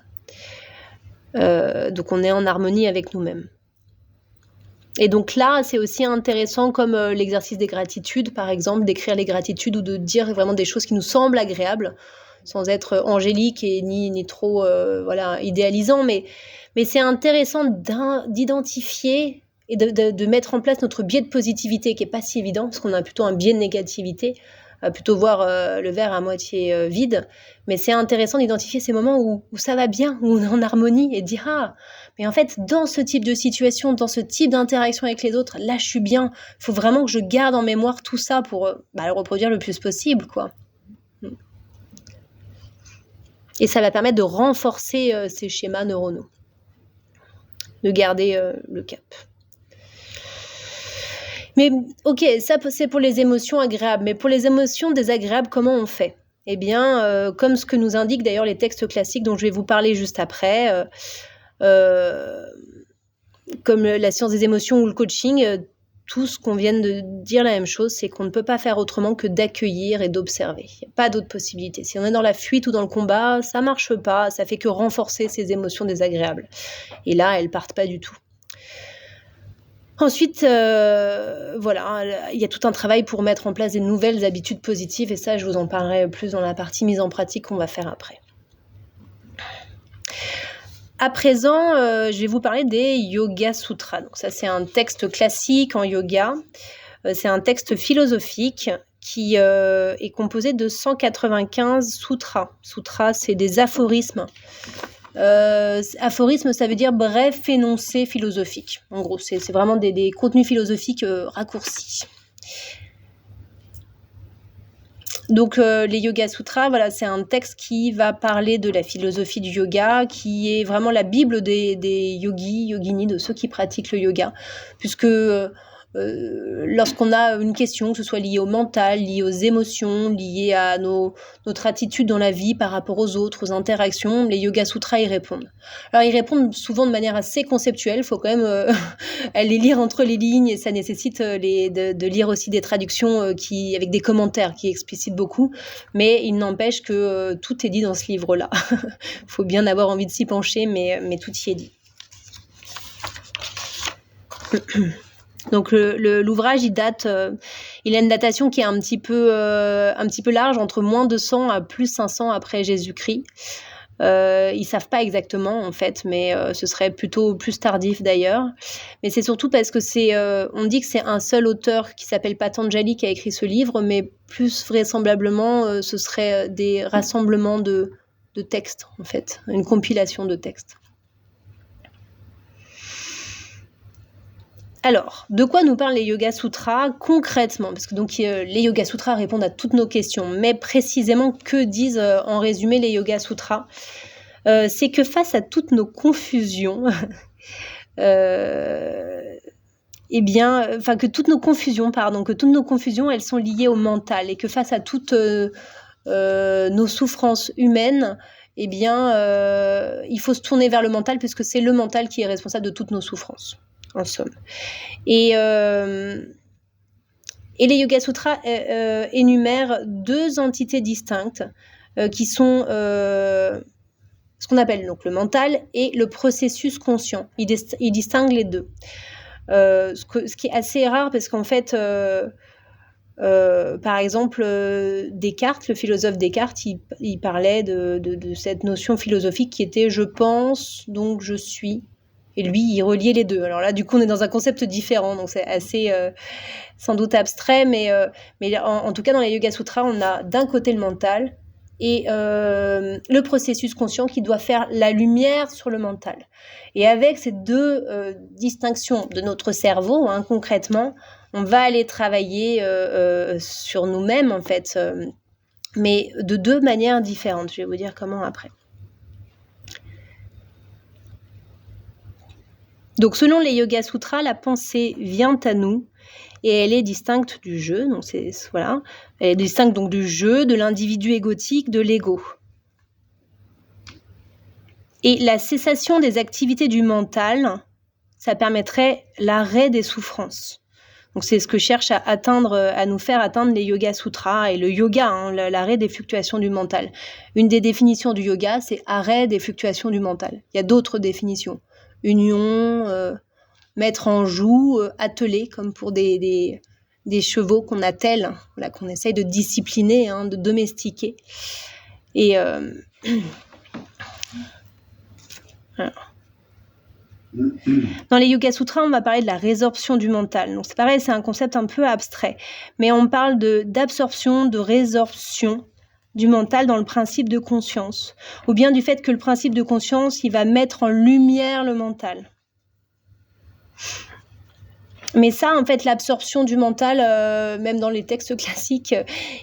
Donc, on est en harmonie avec nous-mêmes. Et donc là, c'est aussi intéressant comme l'exercice des gratitudes, par exemple, d'écrire les gratitudes ou de dire vraiment des choses qui nous semblent agréables, sans être angélique et ni trop idéalisant. Mais c'est intéressant d'identifier et de mettre en place notre biais de positivité qui est pas si évident parce qu'on a plutôt un biais de négativité, plutôt voir le verre à moitié vide, mais c'est intéressant d'identifier ces moments où ça va bien, où on est en harmonie et de dire mais en fait dans ce type de situation, dans ce type d'interaction avec les autres, là je suis bien, il faut vraiment que je garde en mémoire tout ça pour le reproduire le plus possible quoi. Et ça va permettre de renforcer ces schémas neuronaux, de garder le cap. Mais ok, ça c'est pour les émotions agréables, mais pour les émotions désagréables, comment on fait ? Eh bien, comme ce que nous indiquent d'ailleurs les textes classiques dont je vais vous parler juste après, comme la science des émotions ou le coaching, tout ce qu'on vient de dire la même chose, c'est qu'on ne peut pas faire autrement que d'accueillir et d'observer. Il n'y a pas d'autre possibilité. Si on est dans la fuite ou dans le combat, ça ne marche pas, ça fait que renforcer ces émotions désagréables. Et là, elles ne partent pas du tout. Ensuite, il y a tout un travail pour mettre en place des nouvelles habitudes positives et ça, je vous en parlerai plus dans la partie mise en pratique qu'on va faire après. À présent, je vais vous parler des Yoga Sutras. Donc ça, c'est un texte classique en yoga. C'est un texte philosophique qui est composé de 195 sutras. Sutras, c'est des aphorismes. Aphorisme, ça veut dire bref énoncé philosophique. En gros, c'est vraiment des contenus philosophiques raccourcis. Donc les Yoga Sutras, voilà, c'est un texte qui va parler de la philosophie du yoga, qui est vraiment la bible des yogis, yoginis, de ceux qui pratiquent le yoga, puisque lorsqu'on a une question, que ce soit liée au mental, liée aux émotions, liée à notre attitude dans la vie par rapport aux autres, aux interactions, les Yoga Sutras y répondent. Alors ils répondent souvent de manière assez conceptuelle, il faut quand même les lire entre les lignes, et ça nécessite de lire aussi des traductions avec des commentaires qui explicitent beaucoup, mais il n'empêche que tout est dit dans ce livre-là. Il faut bien avoir envie de s'y pencher, mais tout y est dit. Donc l'ouvrage, il a une datation qui est un petit peu large, entre moins 200 à plus 500 après Jésus-Christ. Ils savent pas exactement en fait, mais ce serait plutôt plus tardif d'ailleurs. Mais c'est surtout parce que on dit que c'est un seul auteur qui s'appelle Patanjali qui a écrit ce livre, mais plus vraisemblablement ce serait des rassemblements de textes en fait, une compilation de textes. Alors, de quoi nous parlent les Yoga Sutras concrètement ? Parce que donc les Yoga Sutras répondent à toutes nos questions, mais précisément que disent en résumé les Yoga Sutras ? C'est que face à toutes nos confusions, que toutes nos confusions, elles sont liées au mental, et que face à toutes nos souffrances humaines, il faut se tourner vers le mental, puisque c'est le mental qui est responsable de toutes nos souffrances. En somme. Et les Yoga Sutras énumèrent deux entités distinctes qui sont ce qu'on appelle donc le mental et le processus conscient. Ils distinguent les deux. Ce qui est assez rare, parce qu'en fait, par exemple, Descartes, le philosophe Descartes, il parlait de cette notion philosophique qui était « je pense, donc je suis ». Et lui, il reliait les deux. Alors là, du coup, on est dans un concept différent, donc c'est assez, sans doute abstrait, mais en tout cas, dans les Yoga Sutras, on a d'un côté le mental et le processus conscient qui doit faire la lumière sur le mental. Et avec ces deux distinctions de notre cerveau, concrètement, on va aller travailler sur nous-mêmes, en fait, mais de deux manières différentes. Je vais vous dire comment après. Donc, selon les Yoga Sutras, la pensée vient à nous et elle est distincte du jeu. Donc, elle est distincte donc du jeu, de l'individu égotique, de l'ego. Et la cessation des activités du mental, ça permettrait l'arrêt des souffrances. Donc, c'est ce que cherche à nous faire atteindre les Yoga Sutras et le yoga, l'arrêt des fluctuations du mental. Une des définitions du yoga, c'est arrêt des fluctuations du mental. Il y a d'autres définitions. Union, mettre en joue, atteler, comme pour des chevaux qu'on attelle, voilà, qu'on essaye de discipliner, de domestiquer. Et dans les Yoga Sutras, on va parler de la résorption du mental. Donc c'est pareil, c'est un concept un peu abstrait, mais on parle d'absorption, de résorption du mental dans le principe de conscience, ou bien du fait que le principe de conscience, il va mettre en lumière le mental. Mais ça, en fait, l'absorption du mental, même dans les textes classiques,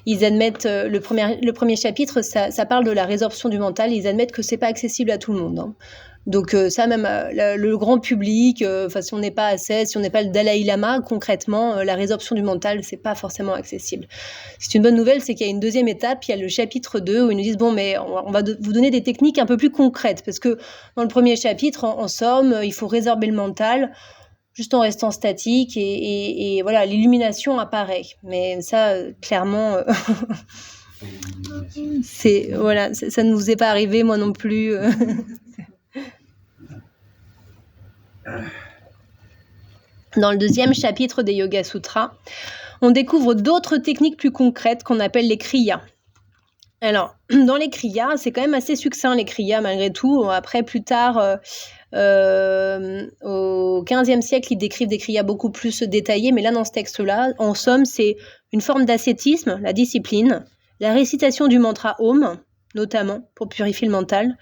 ils admettent, le premier chapitre, ça parle de la résorption du mental, ils admettent que c'est pas accessible à tout le monde. Donc ça, même le grand public, si on n'est pas ascète, si on n'est pas le Dalai Lama, concrètement, la résorption du mental, c'est pas forcément accessible. C'est une bonne nouvelle, c'est qu'il y a une deuxième étape, il y a le chapitre 2, où ils nous disent, bon, mais on va vous donner des techniques un peu plus concrètes, parce que dans le premier chapitre, en somme, il faut résorber le mental, juste en restant statique, et voilà, l'illumination apparaît. Mais ça, clairement... ça ne vous est pas arrivé, moi non plus. Dans le deuxième chapitre des Yoga Sutras, on découvre d'autres techniques plus concrètes qu'on appelle les kriyas. Alors, dans les kriyas, c'est quand même assez succinct, les kriyas, malgré tout. Après, plus tard, au XVe siècle, ils décrivent des kriyas beaucoup plus détaillés, mais là, dans ce texte-là, en somme, c'est une forme d'ascétisme, la discipline, la récitation du mantra Om, notamment pour purifier le mental,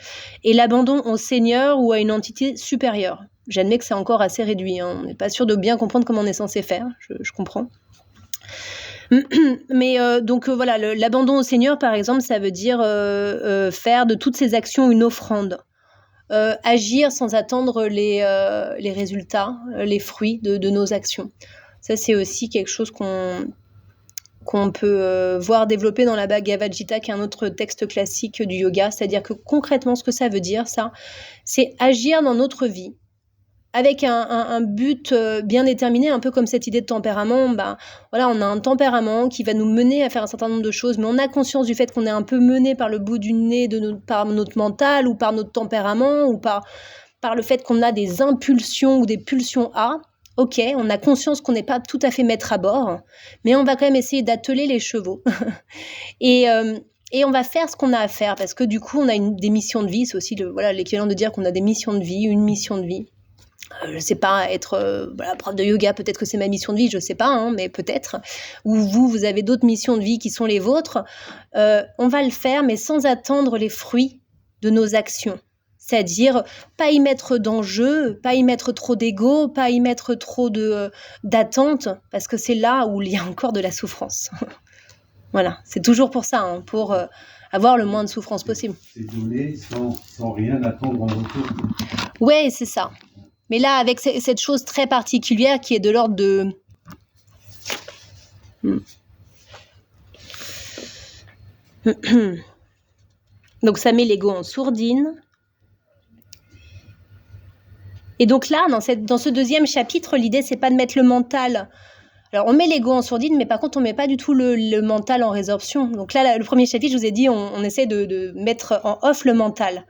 et l'abandon au Seigneur ou à une entité supérieure. J'admets que c'est encore assez réduit, on n'est pas sûr de bien comprendre comment on est censé faire, je comprends. Mais donc voilà, l'abandon au Seigneur, par exemple, ça veut dire faire de toutes ces actions une offrande. Agir sans attendre les résultats, les fruits de nos actions. Ça, c'est aussi quelque chose qu'on peut voir développer dans la Bhagavad Gita, qui est un autre texte classique du yoga. C'est-à-dire que concrètement, ce que ça veut dire, ça, c'est agir dans notre vie avec un but bien déterminé, un peu comme cette idée de tempérament. Voilà, on a un tempérament qui va nous mener à faire un certain nombre de choses, mais on a conscience du fait qu'on est un peu mené par le bout du nez par notre mental ou par notre tempérament ou par le fait qu'on a des impulsions ou des pulsions A. Ok, on a conscience qu'on n'est pas tout à fait maître à bord, mais on va quand même essayer d'atteler les chevaux. Et on va faire ce qu'on a à faire, parce que du coup, on a des missions de vie. C'est aussi l'équivalent de dire qu'on a des missions de vie, une mission de vie. Je sais pas, être prof de yoga, peut-être que c'est ma mission de vie, je sais pas, mais peut-être. Ou vous avez d'autres missions de vie qui sont les vôtres. On va le faire, mais sans attendre les fruits de nos actions. C'est-à-dire, pas y mettre d'enjeu, pas y mettre trop d'ego, pas y mettre trop d'attente, parce que c'est là où il y a encore de la souffrance. Voilà, c'est toujours pour ça, pour avoir le moins de souffrance possible. C'est donner sans rien attendre en retour. Ouais, c'est ça. Mais là, avec cette chose très particulière qui est de l'ordre de... Donc ça met l'ego en sourdine. Et donc là, dans ce deuxième chapitre, l'idée, c'est pas de mettre le mental... Alors, on met l'ego en sourdine, mais par contre, on met pas du tout le mental en résorption. Donc là, le premier chapitre, je vous ai dit, on essaie de mettre en off le mental.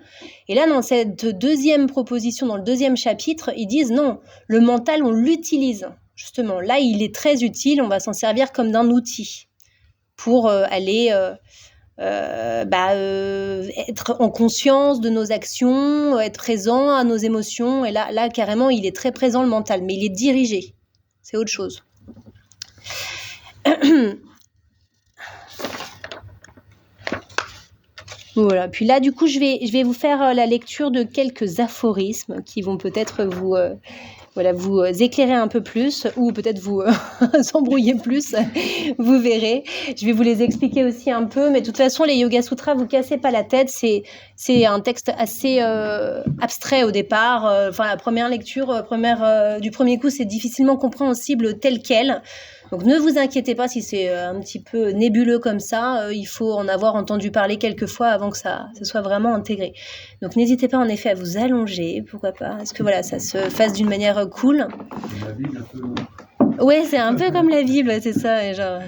Et là, dans cette deuxième proposition, dans le deuxième chapitre, ils disent non, le mental, on l'utilise. Justement, là, il est très utile, on va s'en servir comme d'un outil pour aller être en conscience de nos actions, être présent à nos émotions. Et là, carrément, il est très présent, le mental, mais il est dirigé. C'est autre chose. Voilà. Puis là, du coup, je vais vous faire la lecture de quelques aphorismes qui vont peut-être vous éclairer un peu plus, ou peut-être vous embrouiller plus, vous verrez. Je vais vous les expliquer aussi un peu, mais de toute façon, les Yoga Sutras, vous cassez pas la tête, c'est un texte assez abstrait au départ. La première lecture, du premier coup, c'est difficilement compréhensible tel quel. Donc ne vous inquiétez pas si c'est un petit peu nébuleux comme ça, il faut en avoir entendu parler quelques fois avant que ça soit vraiment intégré. Donc n'hésitez pas en effet à vous allonger, pourquoi pas, parce que voilà, ça se fasse d'une manière cool. La Bible un peu long. Ouais, c'est un peu comme la Bible, c'est ça, et genre...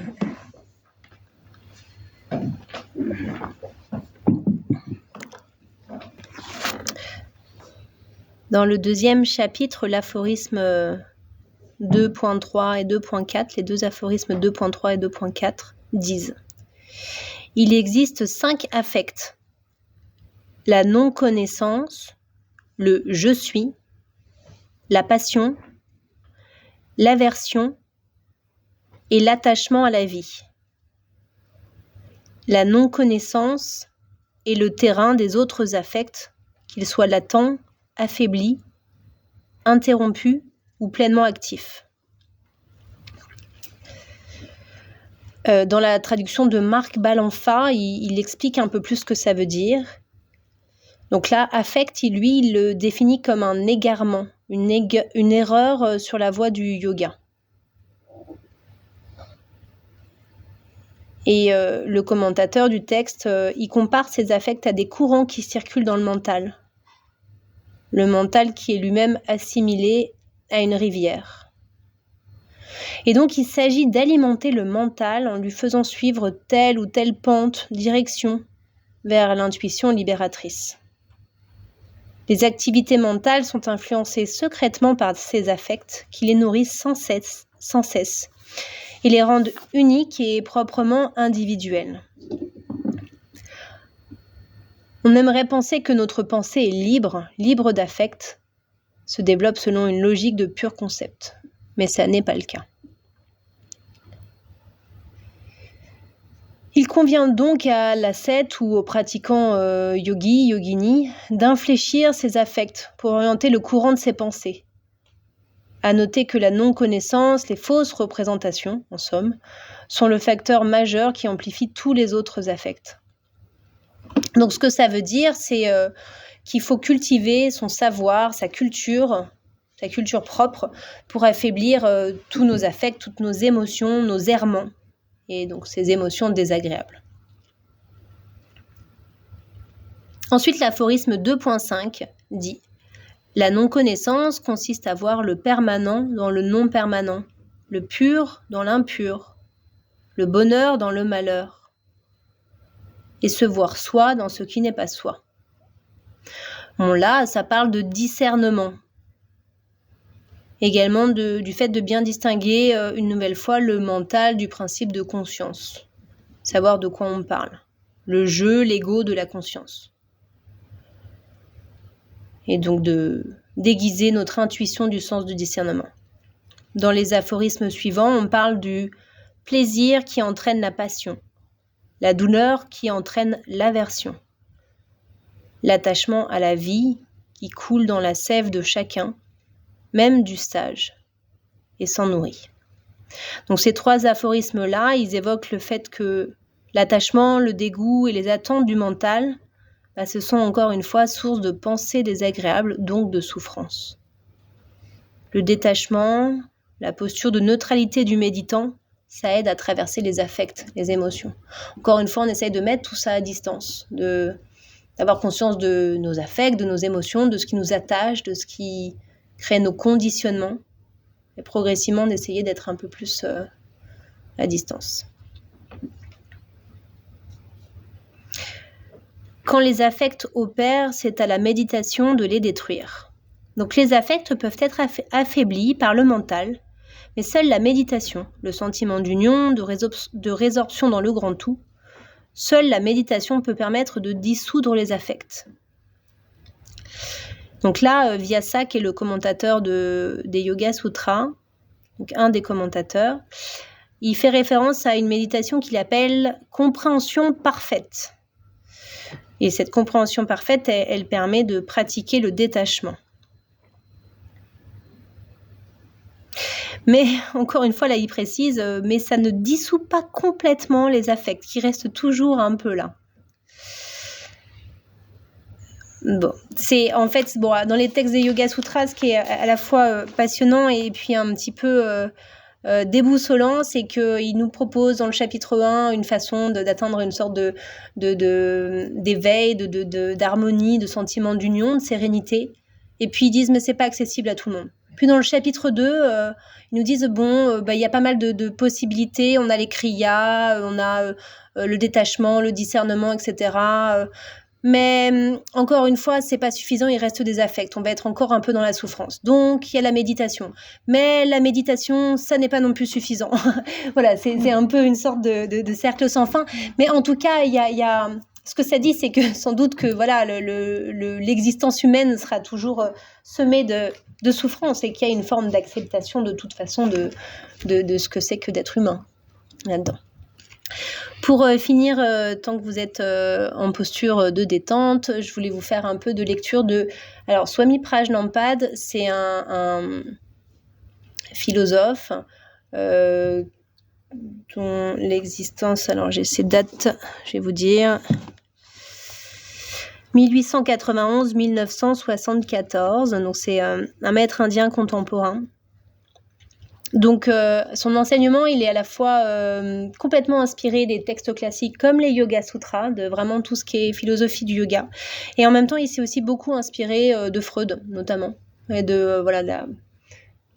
Dans le deuxième chapitre, l'aphorisme 2.3 et 2.4, les deux aphorismes 2.3 et 2.4 disent « Il existe 5 affects, la non-connaissance, le « je suis », la passion, l'aversion et l'attachement à la vie. La non-connaissance est le terrain des autres affects, qu'ils soient latents, affaiblis, interrompus ou pleinement actifs. Dans la traduction de Marc Balanfa, il explique un peu plus ce que ça veut dire. Donc là, affect, il le définit comme un égarement, une erreur sur la voie du yoga. Et le commentateur du texte, il compare ces affects à des courants qui circulent dans le mental. Le mental qui est lui-même assimilé à une rivière. Et donc, il s'agit d'alimenter le mental en lui faisant suivre telle ou telle pente, direction vers l'intuition libératrice. Les activités mentales sont influencées secrètement par ces affects qui les nourrissent sans cesse et les rendent uniques et proprement individuels. On aimerait penser que notre pensée est libre d'affect, se développe selon une logique de pur concept. Mais ça n'est pas le cas. Il convient donc à l'ascète ou au pratiquant yogi, yogini, d'infléchir ses affects pour orienter le courant de ses pensées. À noter que la non-connaissance, les fausses représentations, en somme, sont le facteur majeur qui amplifie tous les autres affects. Donc ce que ça veut dire, c'est qu'il faut cultiver son savoir, sa culture propre, pour affaiblir tous nos affects, toutes nos émotions, nos errements, et donc ces émotions désagréables. Ensuite, l'aphorisme 2.5 dit « La non-connaissance consiste à voir le permanent dans le non-permanent, le pur dans l'impur, le bonheur dans le malheur, et se voir soi dans ce qui n'est pas soi. » Bon, là, ça parle de discernement. Également du fait de bien distinguer une nouvelle fois le mental du principe de conscience. Savoir de quoi on parle. Le jeu, l'ego de la conscience. Et donc de déguiser notre intuition du sens du discernement. Dans les aphorismes suivants, on parle du plaisir qui entraîne la passion, la douleur qui entraîne l'aversion, l'attachement à la vie qui coule dans la sève de chacun, même du sage, et s'en nourrit. Donc ces 3 aphorismes-là, ils évoquent le fait que l'attachement, le dégoût et les attentes du mental, ce sont encore une fois source de pensées désagréables, donc de souffrance. Le détachement, la posture de neutralité du méditant, ça aide à traverser les affects, les émotions. Encore une fois, on essaye de mettre tout ça à distance, d'avoir conscience de nos affects, de nos émotions, de ce qui nous attache, de ce qui crée nos conditionnements, et progressivement d'essayer d'être un peu plus à distance. Quand les affects opèrent, c'est à la méditation de les détruire. Donc les affects peuvent être affaiblis par le mental, mais seule la méditation, le sentiment d'union, de résorption dans le grand tout, seule la méditation peut permettre de dissoudre les affects. Donc là, Vyasa, qui est le commentateur des Yoga Sutras, donc un des commentateurs, il fait référence à une méditation qu'il appelle « compréhension parfaite ». Et cette compréhension parfaite, elle permet de pratiquer le détachement. Mais, encore une fois, là, il précise, mais ça ne dissout pas complètement les affects, qui restent toujours un peu là. Bon, c'est en fait, dans les textes des Yoga Sutras, ce qui est à la fois passionnant et puis un petit peu déboussolant, c'est qu'il nous propose dans le chapitre 1 une façon d'atteindre une sorte d'éveil, d'harmonie, de sentiment d'union, de sérénité. Et puis ils disent, mais c'est pas accessible à tout le monde. Puis dans le chapitre 2, ils nous disent, il y a pas mal de possibilités, on a les kriyas, on a le détachement, le discernement, etc. Mais encore une fois, c'est pas suffisant, il reste des affects, on va être encore un peu dans la souffrance. Donc il y a la méditation. Mais la méditation, ça n'est pas non plus suffisant. Voilà, c'est un peu une sorte de cercle sans fin. Mais en tout cas, il y a ce que ça dit, c'est que sans doute que voilà, l'existence humaine sera toujours semée de souffrance et qu'il y a une forme d'acceptation de toute façon de ce que c'est que d'être humain là-dedans. Pour finir, tant que vous êtes en posture de détente, je voulais vous faire un peu de lecture de... Alors, Swami Prajnampad, c'est un philosophe dont l'existence... Alors, j'ai ces dates, je vais vous dire... 1891-1974, donc c'est un maître indien contemporain. Donc, son enseignement, il est à la fois complètement inspiré des textes classiques comme les Yoga Sutras, de vraiment tout ce qui est philosophie du yoga. Et en même temps, il s'est aussi beaucoup inspiré de Freud, notamment. Et de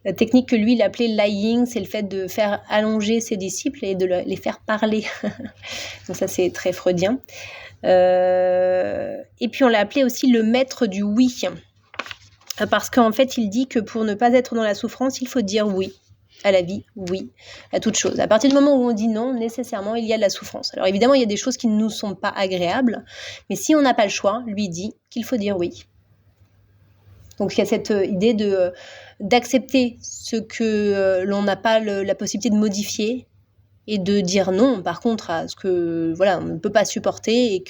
la technique que lui, il appelait lying, c'est le fait de faire allonger ses disciples et de les faire parler. Donc ça, c'est très freudien. Et puis, on l'a appelé aussi le maître du oui. Parce qu'en fait, il dit que pour ne pas être dans la souffrance, il faut dire oui. À la vie, oui, à toute chose. À partir du moment où on dit non, nécessairement, il y a de la souffrance. Alors évidemment, il y a des choses qui ne nous sont pas agréables, mais si on n'a pas le choix, lui dit qu'il faut dire oui. Donc il y a cette idée d'accepter ce que l'on n'a pas la possibilité de modifier et de dire non, par contre, à ce que voilà, on ne peut pas supporter et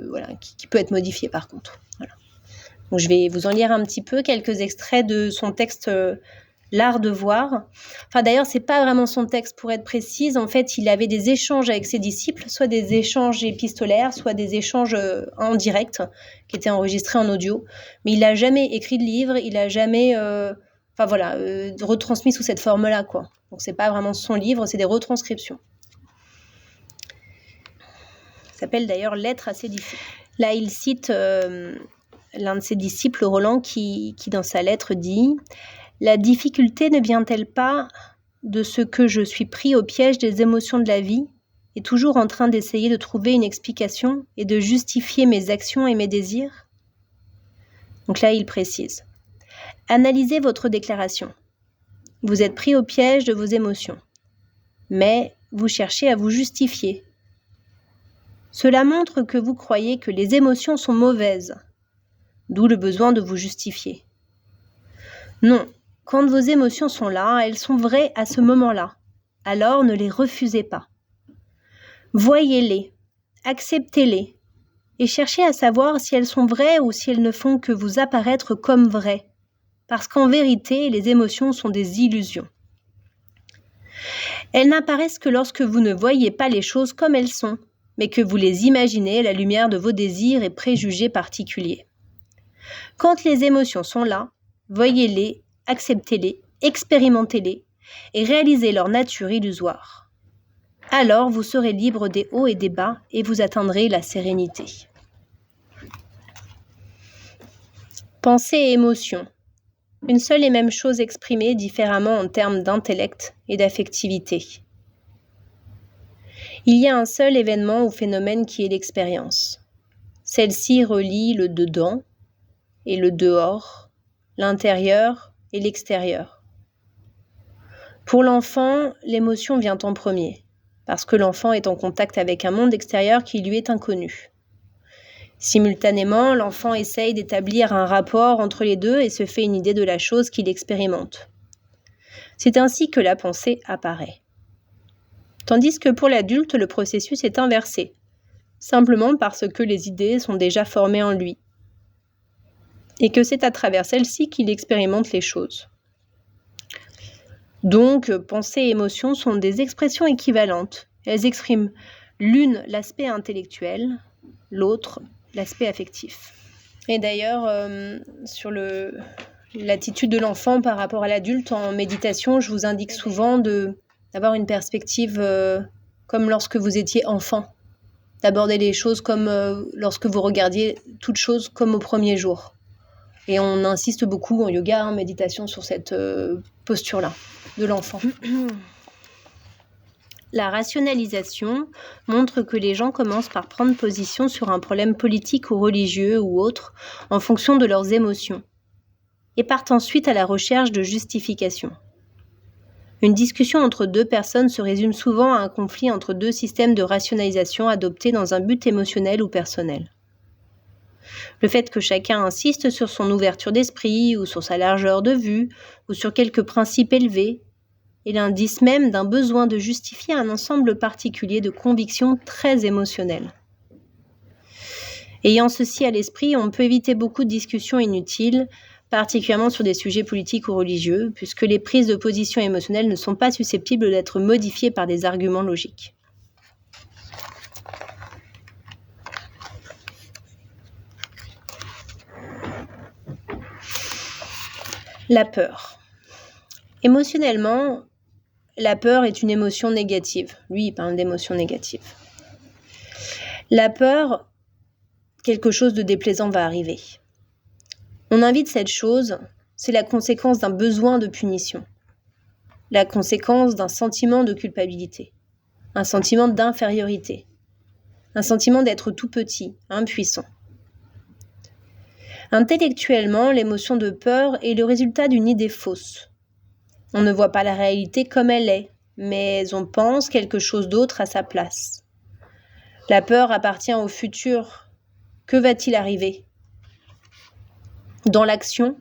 voilà, qui peut être modifié, par contre. Voilà. Donc, je vais vous en lire un petit peu quelques extraits de son texte L'art de voir. Enfin, d'ailleurs, c'est pas vraiment son texte pour être précise. En fait, il avait des échanges avec ses disciples, soit des échanges épistolaires, soit des échanges en direct, qui étaient enregistrés en audio. Mais il n'a jamais écrit de livre, il n'a jamais retransmis sous cette forme-là, quoi. Donc, c'est pas vraiment son livre, c'est des retranscriptions. Ça s'appelle d'ailleurs Lettres à ses disciples. Là, il cite l'un de ses disciples, Roland, qui dans sa lettre dit « La difficulté ne vient-elle pas de ce que je suis pris au piège des émotions de la vie et toujours en train d'essayer de trouver une explication et de justifier mes actions et mes désirs ?» Donc là, il précise « Analysez votre déclaration. Vous êtes pris au piège de vos émotions, mais vous cherchez à vous justifier. Cela montre que vous croyez que les émotions sont mauvaises, d'où le besoin de vous justifier. Non. Quand vos émotions sont là, elles sont vraies à ce moment-là. Alors ne les refusez pas. Voyez-les, acceptez-les et cherchez à savoir si elles sont vraies ou si elles ne font que vous apparaître comme vraies. Parce qu'en vérité, les émotions sont des illusions. Elles n'apparaissent que lorsque vous ne voyez pas les choses comme elles sont, mais que vous les imaginez à la lumière de vos désirs et préjugés particuliers. Quand les émotions sont là, voyez-les, acceptez-les, expérimentez-les et réalisez leur nature illusoire. Alors vous serez libre des hauts et des bas et vous atteindrez la sérénité. Pensée et émotion. Une seule et même chose exprimée différemment en termes d'intellect et d'affectivité. Il y a un seul événement ou phénomène qui est l'expérience. Celle-ci relie le dedans et le dehors, l'intérieur et l'extérieur. Pour l'enfant, l'émotion vient en premier, parce que l'enfant est en contact avec un monde extérieur qui lui est inconnu. Simultanément, l'enfant essaye d'établir un rapport entre les deux et se fait une idée de la chose qu'il expérimente. C'est ainsi que la pensée apparaît. Tandis que pour l'adulte, le processus est inversé, simplement parce que les idées sont déjà formées en lui, et que c'est à travers celles-ci qu'il expérimente les choses. Donc, pensée et émotion sont des expressions équivalentes. Elles expriment l'une l'aspect intellectuel, l'autre l'aspect affectif. Et d'ailleurs, sur l'attitude de l'enfant par rapport à l'adulte en méditation, je vous indique souvent d'avoir une perspective comme lorsque vous étiez enfant, d'aborder les choses comme lorsque vous regardiez toutes choses comme au premier jour. Et on insiste beaucoup en yoga, en méditation, sur cette posture-là de l'enfant. La rationalisation montre que les gens commencent par prendre position sur un problème politique ou religieux ou autre en fonction de leurs émotions et partent ensuite à la recherche de justifications. Une discussion entre deux personnes se résume souvent à un conflit entre deux systèmes de rationalisation adoptés dans un but émotionnel ou personnel. Le fait que chacun insiste sur son ouverture d'esprit ou sur sa largeur de vue ou sur quelques principes élevés est l'indice même d'un besoin de justifier un ensemble particulier de convictions très émotionnelles. Ayant ceci à l'esprit, on peut éviter beaucoup de discussions inutiles, particulièrement sur des sujets politiques ou religieux, puisque les prises de position émotionnelles ne sont pas susceptibles d'être modifiées par des arguments logiques. La peur. Émotionnellement, la peur est une émotion négative. Lui, il parle d'émotion négative. La peur, quelque chose de déplaisant va arriver. On invite cette chose, c'est la conséquence d'un besoin de punition, la conséquence d'un sentiment de culpabilité, un sentiment d'infériorité, un sentiment d'être tout petit, impuissant. Intellectuellement, l'émotion de peur est le résultat d'une idée fausse. On ne voit pas la réalité comme elle est, mais on pense quelque chose d'autre à sa place. La peur appartient au futur. Que va-t-il arriver ? Dans l'action,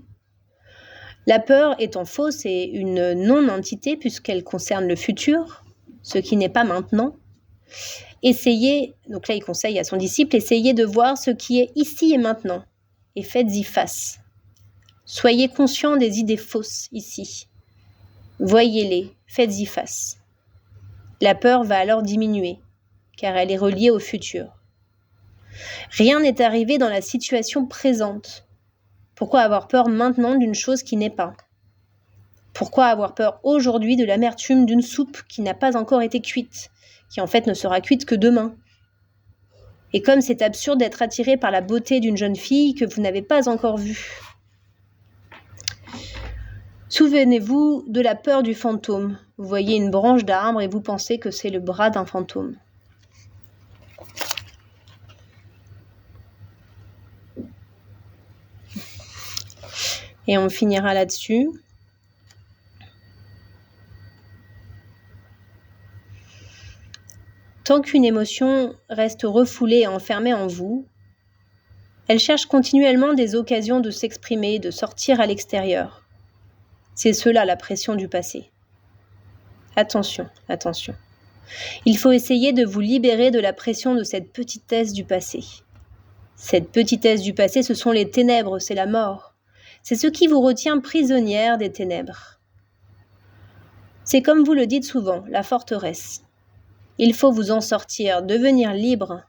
la peur étant fausse et une non-entité puisqu'elle concerne le futur, ce qui n'est pas maintenant. Essayez, donc là il conseille à son disciple, essayez de voir ce qui est ici et maintenant, et faites-y face. Soyez conscient des idées fausses ici. Voyez-les, faites-y face. La peur va alors diminuer, car elle est reliée au futur. Rien n'est arrivé dans la situation présente. Pourquoi avoir peur maintenant d'une chose qui n'est pas ? Pourquoi avoir peur aujourd'hui de l'amertume d'une soupe qui n'a pas encore été cuite, qui en fait ne sera cuite que demain ? Et comme c'est absurde d'être attiré par la beauté d'une jeune fille que vous n'avez pas encore vue. Souvenez-vous de la peur du fantôme. Vous voyez une branche d'arbre et vous pensez que c'est le bras d'un fantôme. Et on finira là-dessus. Tant qu'une émotion reste refoulée et enfermée en vous, elle cherche continuellement des occasions de s'exprimer, de sortir à l'extérieur. C'est cela la pression du passé. Attention, attention. Il faut essayer de vous libérer de la pression de cette petitesse du passé. Cette petitesse du passé, ce sont les ténèbres, c'est la mort. C'est ce qui vous retient prisonnière des ténèbres. C'est comme vous le dites souvent, la forteresse. Il faut vous en sortir, devenir libre.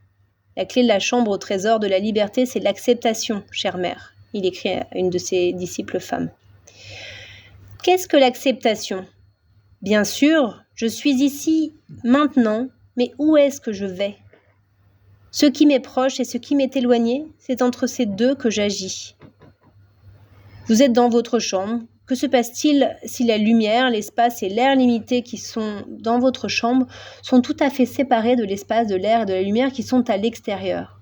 La clé de la chambre au trésor de la liberté, c'est l'acceptation, chère mère. Il écrit à une de ses disciples femmes. Qu'est-ce que l'acceptation ? Bien sûr, je suis ici, maintenant, mais où est-ce que je vais ? Ce qui m'est proche et ce qui m'est éloigné, c'est entre ces deux que j'agis. Vous êtes dans votre chambre. Que se passe-t-il si la lumière, l'espace et l'air limité qui sont dans votre chambre sont tout à fait séparés de l'espace, de l'air et de la lumière qui sont à l'extérieur ?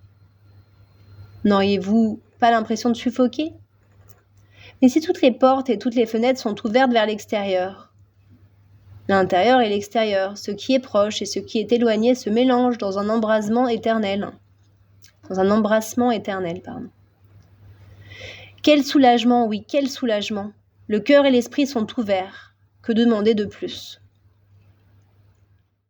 N'auriez-vous pas l'impression de suffoquer ? Mais si toutes les portes et toutes les fenêtres sont ouvertes vers l'extérieur, l'intérieur et l'extérieur, ce qui est proche et ce qui est éloigné se mélangent dans un embrasement éternel. Quel soulagement, oui, quel soulagement. Le cœur et l'esprit sont ouverts. Que demander de plus ?